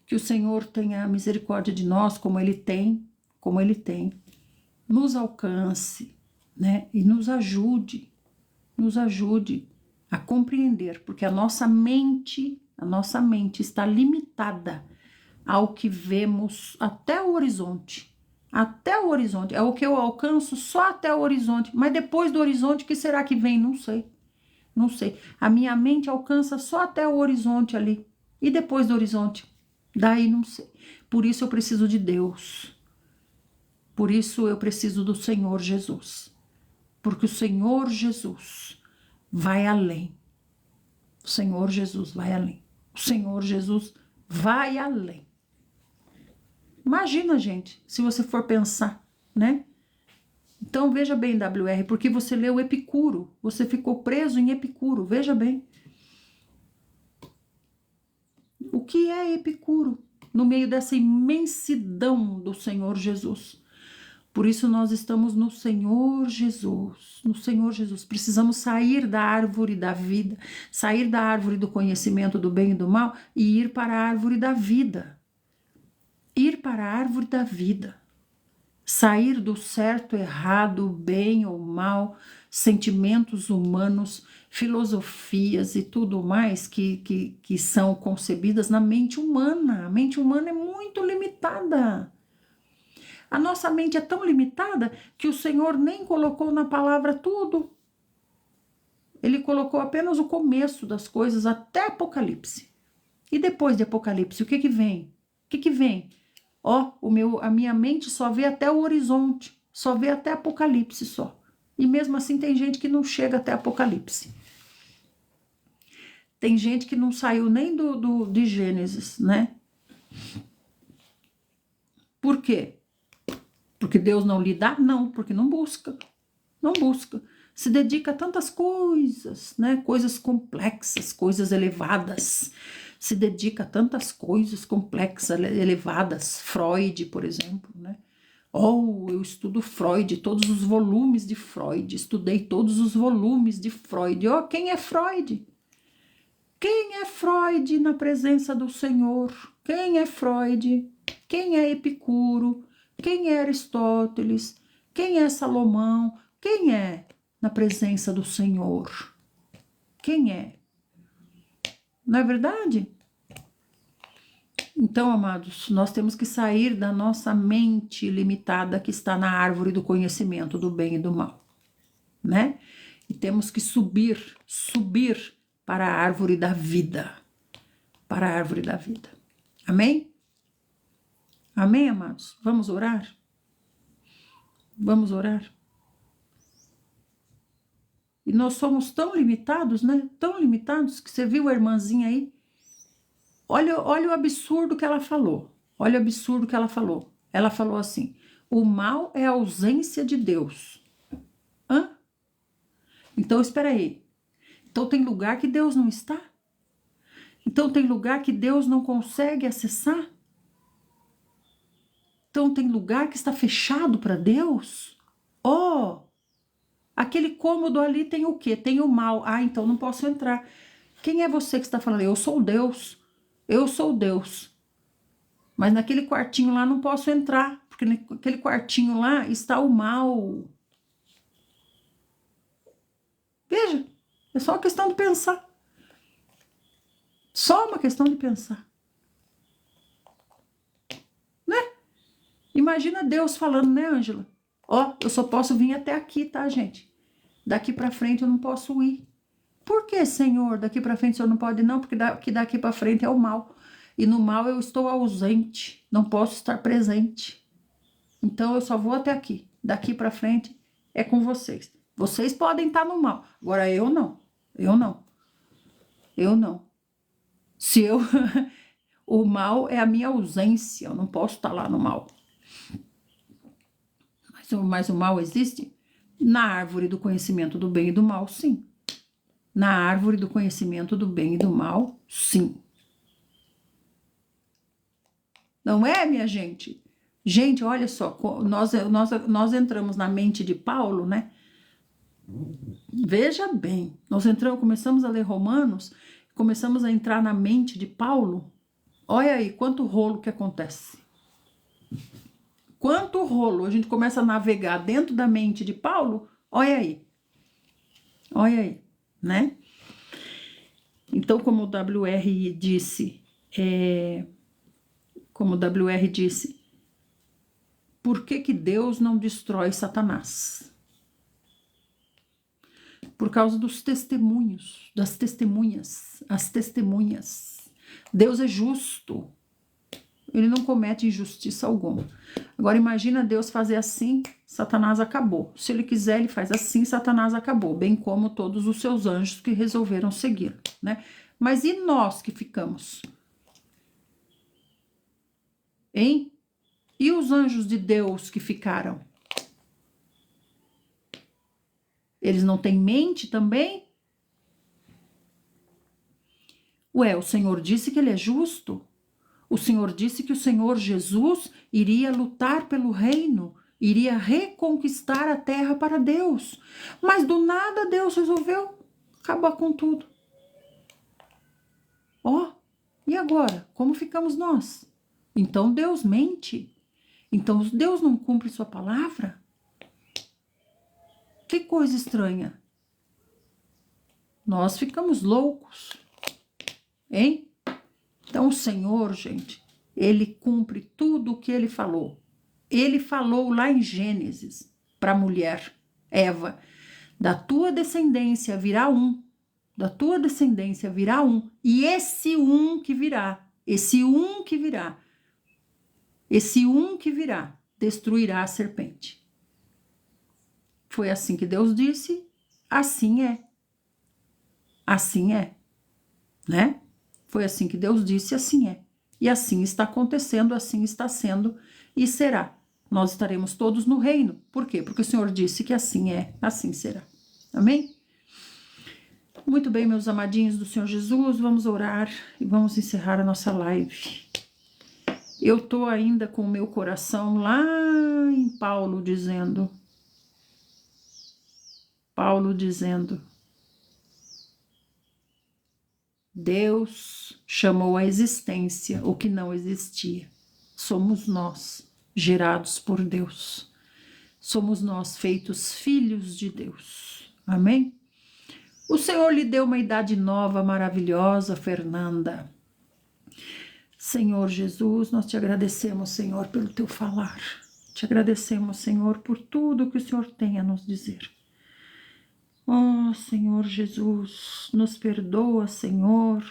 Que o Senhor tenha misericórdia de nós, como Ele tem, nos alcance, né? E nos ajude a compreender, porque a nossa mente está limitada ao que vemos até o horizonte. Até o horizonte. É o que eu alcanço só até o horizonte. Mas depois do horizonte, o que será que vem? Não sei. Não sei. A minha mente alcança só até o horizonte ali. E depois do horizonte? Daí não sei. Por isso eu preciso de Deus. Por isso eu preciso do Senhor Jesus. Porque o Senhor Jesus vai além. O Senhor Jesus vai além. O Senhor Jesus vai além. Imagina, gente, se você for pensar, né? Então, veja bem, WR, porque você leu Epicuro, você ficou preso em Epicuro, veja bem. O que é Epicuro no meio dessa imensidão do Senhor Jesus? Por isso nós estamos no Senhor Jesus, no Senhor Jesus. Precisamos sair da árvore da vida, sair da árvore do conhecimento do bem e do mal e ir para a árvore da vida. Ir para a árvore da vida. Sair do certo, errado, bem ou mal, sentimentos humanos, filosofias e tudo mais que são concebidas na mente humana. A mente humana é muito limitada. A nossa mente é tão limitada que o Senhor nem colocou na palavra tudo. Ele colocou apenas o começo das coisas até Apocalipse. E depois de Apocalipse, o que vem? O que vem? A minha mente só vê até o horizonte, só vê até Apocalipse só. E mesmo assim tem gente que não chega até Apocalipse. Tem gente que não saiu nem de Gênesis, né? Por quê? Porque Deus não lhe dá? Não, porque não busca. Não busca. Se dedica a tantas coisas, né? Coisas complexas, coisas elevadas. Se dedica a tantas coisas complexas, elevadas. Freud, por exemplo, né? Eu estudo Freud, todos os volumes de Freud. Estudei todos os volumes de Freud. Quem é Freud? Quem é Freud na presença do Senhor? Quem é Freud? Quem é Epicuro? Quem é Aristóteles? Quem é Salomão? Quem é na presença do Senhor? Quem é? Não é verdade? Então, amados, nós temos que sair da nossa mente limitada que está na árvore do conhecimento do bem e do mal, né? E temos que subir para a árvore da vida, para a árvore da vida. Amém? Amém, amados? Vamos orar? Vamos orar? E nós somos tão limitados, né? Tão limitados que você viu a irmãzinha aí? Olha o absurdo que ela falou. Olha o absurdo que ela falou. Ela falou assim: o mal é a ausência de Deus. Hã? Então, espera aí. Então tem lugar que Deus não está? Então tem lugar que Deus não consegue acessar? Então tem lugar que está fechado para Deus? Oh, aquele cômodo ali tem o quê? Tem o mal. Ah, então não posso entrar. Quem é você que está falando? Eu sou Deus. Eu sou Deus. Mas naquele quartinho lá não posso entrar, porque naquele quartinho lá está o mal. Veja, é só uma questão de pensar. Só uma questão de pensar. Né? Imagina Deus falando, né, Ângela? Ó, eu só posso vir até aqui, tá, gente? Daqui para frente eu não posso ir. Por que, Senhor, daqui para frente o Senhor não pode? Não, porque daqui para frente é o mal. E no mal eu estou ausente, não posso estar presente. Então eu só vou até aqui. Daqui para frente é com vocês. Vocês podem estar no mal. Agora eu não. Eu não. Eu não. Se eu o mal é a minha ausência, eu não posso estar lá no mal. Mas o mal existe na árvore do conhecimento do bem e do mal, sim. Na árvore do conhecimento do bem e do mal, sim. Não é, minha gente? Gente, olha só, nós entramos na mente de Paulo, né? Veja bem, começamos a ler Romanos, começamos a entrar na mente de Paulo. Olha aí, quanto rolo que acontece. Quanto rolo, a gente começa a navegar dentro da mente de Paulo, olha aí. Olha aí, né? Então, como o W.R. disse, por que Deus não destrói Satanás? Por causa dos testemunhos, das testemunhas, as testemunhas. Deus é justo, ele não comete injustiça alguma. Agora imagina Deus fazer assim, Satanás acabou. Se ele quiser, ele faz assim, Satanás acabou, bem como todos os seus anjos que resolveram seguir, né? Mas e nós que ficamos? Hein? E os anjos de Deus que ficaram? Eles não têm mente também? Ué, o Senhor disse que ele é justo. O Senhor disse que o Senhor Jesus iria lutar pelo reino, iria reconquistar a terra para Deus. Mas do nada Deus resolveu acabar com tudo. Ó, e agora? Como ficamos nós? Então Deus mente? Então Deus não cumpre sua palavra? Que coisa estranha. Nós ficamos loucos, hein? Então o Senhor, gente, ele cumpre tudo o que ele falou. Ele falou lá em Gênesis para a mulher, Eva, da tua descendência virá um, da tua descendência virá um, e esse um que virá destruirá a serpente. Foi assim que Deus disse, assim é. Assim é, né? Foi assim que Deus disse, assim é. E assim está acontecendo, assim está sendo e será. Nós estaremos todos no reino. Por quê? Porque o Senhor disse que assim é, assim será. Amém? Muito bem, meus amadinhos do Senhor Jesus, vamos orar e vamos encerrar a nossa live. Eu tô ainda com o meu coração lá em Paulo dizendo, Deus chamou à existência o que não existia. Somos nós, gerados por Deus. somos nós feitos filhos de Deus. Amém? O Senhor lhe deu uma idade nova, maravilhosa, Fernanda. Senhor Jesus, nós te agradecemos, Senhor, pelo teu falar. Te agradecemos, Senhor, por tudo que o Senhor tem a nos dizer. Oh, Senhor Jesus, nos perdoa, Senhor.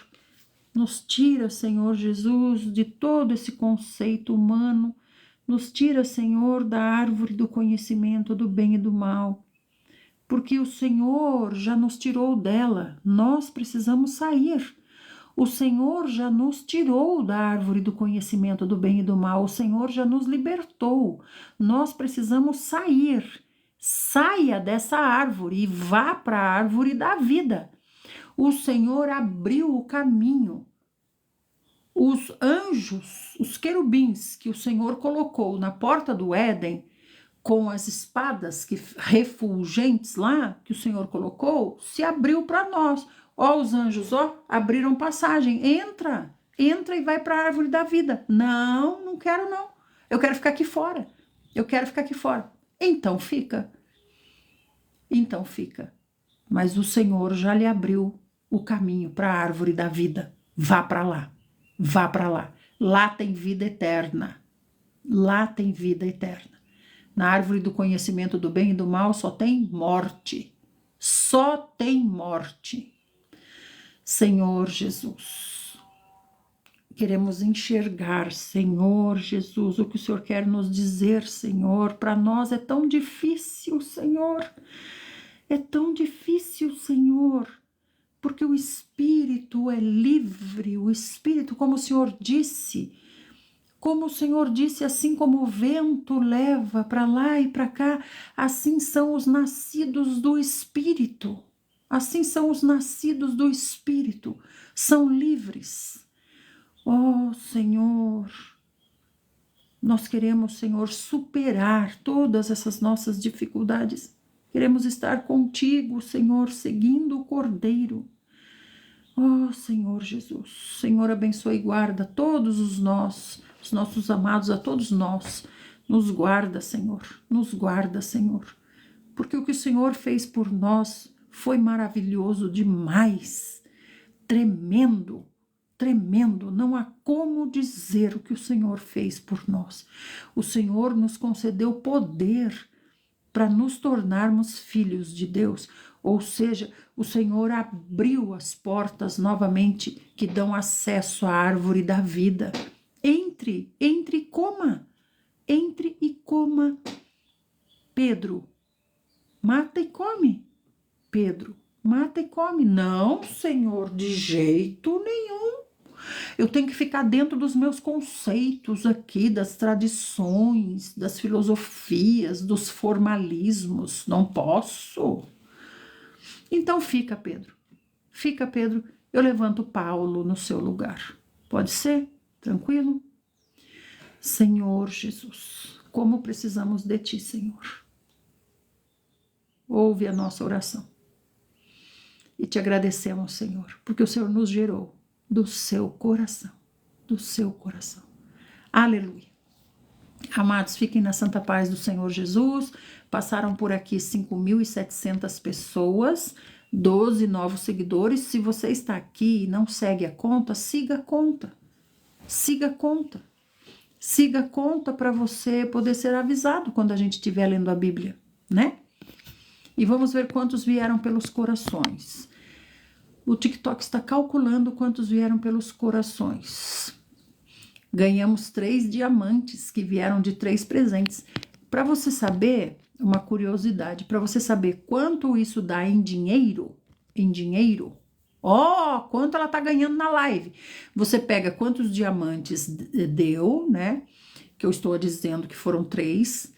Nos tira, Senhor Jesus, de todo esse conceito humano. Nos tira, Senhor, da árvore do conhecimento do bem e do mal. Porque o Senhor já nos tirou dela. Nós precisamos sair. O Senhor já nos tirou da árvore do conhecimento do bem e do mal. O Senhor já nos libertou. Nós precisamos sair. Saia dessa árvore e vá para a árvore da vida. O Senhor abriu o caminho. Os anjos, os querubins que o Senhor colocou na porta do Éden, com as espadas refulgentes lá, que o Senhor colocou, se abriu para nós. Ó, os anjos, ó, abriram passagem. Entra e vai para a árvore da vida. Não, não quero não. Eu quero ficar aqui fora. Eu quero ficar aqui fora. Então fica. Então fica. Mas o Senhor já lhe abriu o caminho para a árvore da vida. Vá para lá. Vá para lá. Lá tem vida eterna. Lá tem vida eterna. Na árvore do conhecimento do bem e do mal só tem morte. Só tem morte. Senhor Jesus, queremos enxergar, Senhor Jesus, o que o Senhor quer nos dizer, Senhor. Para nós é tão difícil, Senhor. É tão difícil, Senhor, porque o Espírito é livre, o Espírito, como o Senhor disse, assim como o vento leva para lá e para cá, assim são os nascidos do Espírito. Assim são os nascidos do Espírito, são livres. Oh, Senhor, nós queremos, Senhor, superar todas essas nossas dificuldades. Queremos estar contigo, Senhor, seguindo o Cordeiro. Oh, Senhor Jesus, Senhor, abençoe e guarda todos os nossos amados, a todos nós. Nos guarda, Senhor, porque o que o Senhor fez por nós foi maravilhoso demais, tremendo, tremendo. Não há como dizer o que o Senhor fez por nós. O Senhor nos concedeu poder para nos tornarmos filhos de Deus, ou seja, o Senhor abriu as portas novamente que dão acesso à árvore da vida. Entre e coma. Entre e coma. Pedro, mata e come. Pedro, mata e come. Não, Senhor, de jeito nenhum. Eu tenho que ficar dentro dos meus conceitos aqui, das tradições, das filosofias, dos formalismos. Não posso. Então fica, Pedro. Fica, Pedro. Eu levanto Paulo no seu lugar. Pode ser? Tranquilo? Senhor Jesus, como precisamos de ti, Senhor. Ouve a nossa oração. E te agradecemos, Senhor, porque o Senhor nos gerou do seu coração. Do seu coração. Aleluia. Amados, fiquem na santa paz do Senhor Jesus. Passaram por aqui 5.700 pessoas, 12 novos seguidores. Se você está aqui e não segue a conta, siga a conta. Siga a conta. Siga a conta para você poder ser avisado quando a gente estiver lendo a Bíblia, né? E vamos ver quantos vieram pelos corações. O TikTok está calculando quantos vieram pelos corações. Ganhamos 3 diamantes que vieram de 3 presentes. Para você saber, uma curiosidade, para você saber quanto isso dá em dinheiro, quanto ela tá ganhando na live. Você pega quantos diamantes deu, né? Que eu estou dizendo que foram 3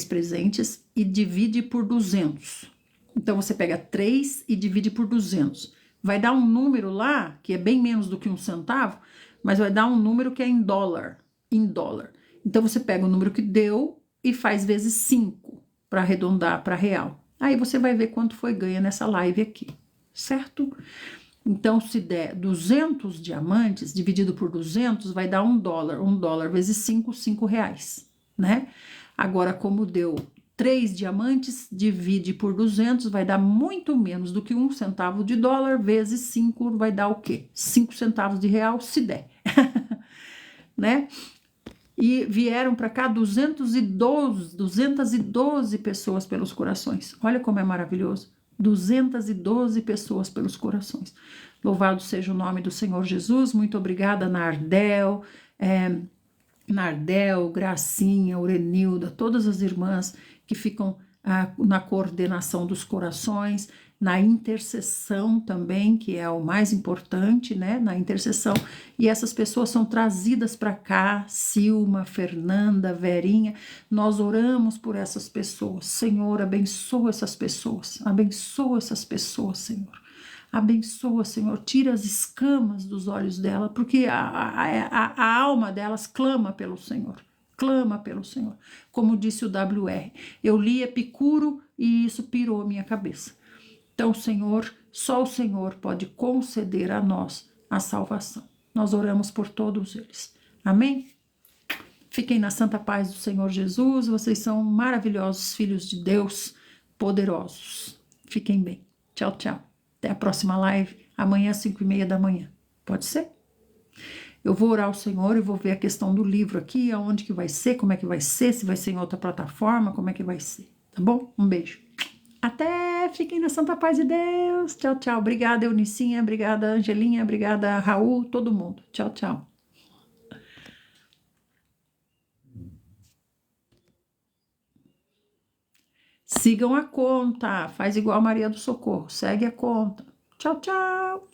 presentes e divide por 200. Então você pega 3 e divide por 200. Vai dar um número lá que é bem menos do que 1 centavo, mas vai dar um número que é em dólar. Então você pega o número que deu e faz vezes 5 para arredondar para real. Aí você vai ver quanto foi ganho nessa live aqui, certo? Então, se der 200 diamantes dividido por 200, vai dar $1. $1 vezes 5, R$5, né? Agora, como deu 3 diamantes, divide por 200, vai dar muito menos do que 1 centavo de dólar, vezes 5, vai dar o quê? 5 centavos de real, se der. Né? E vieram para cá 212 pessoas pelos corações. Olha como é maravilhoso. 212 pessoas pelos corações. Louvado seja o nome do Senhor Jesus. Muito obrigada, Nardel, Gracinha, Aurenilda, todas as irmãs que ficam na coordenação dos corações, na intercessão também, que é o mais importante, né? Na intercessão. E essas pessoas são trazidas para cá, Silma, Fernanda, Verinha. Nós oramos por essas pessoas. Senhor, abençoa essas pessoas. Abençoa essas pessoas, Senhor. Abençoa, Senhor, tira as escamas dos olhos dela, porque a alma delas clama pelo Senhor. Clama pelo Senhor. Como disse o WR, eu li Epicuro e isso pirou a minha cabeça. Então, Senhor, só o Senhor pode conceder a nós a salvação. Nós oramos por todos eles. Amém? Fiquem na santa paz do Senhor Jesus. Vocês são maravilhosos filhos de Deus, poderosos. Fiquem bem. Tchau, tchau. Até a próxima live, amanhã às 5:30 da manhã. Pode ser? Eu vou orar ao Senhor e vou ver a questão do livro aqui, aonde que vai ser, como é que vai ser, se vai ser em outra plataforma, como é que vai ser. Tá bom? Um beijo. Até, fiquem na santa paz de Deus. Tchau, tchau. Obrigada, Eunicinha, obrigada, Angelinha, obrigada, Raul, todo mundo. Tchau, tchau. Sigam a conta, faz igual a Maria do Socorro, segue a conta. Tchau, tchau.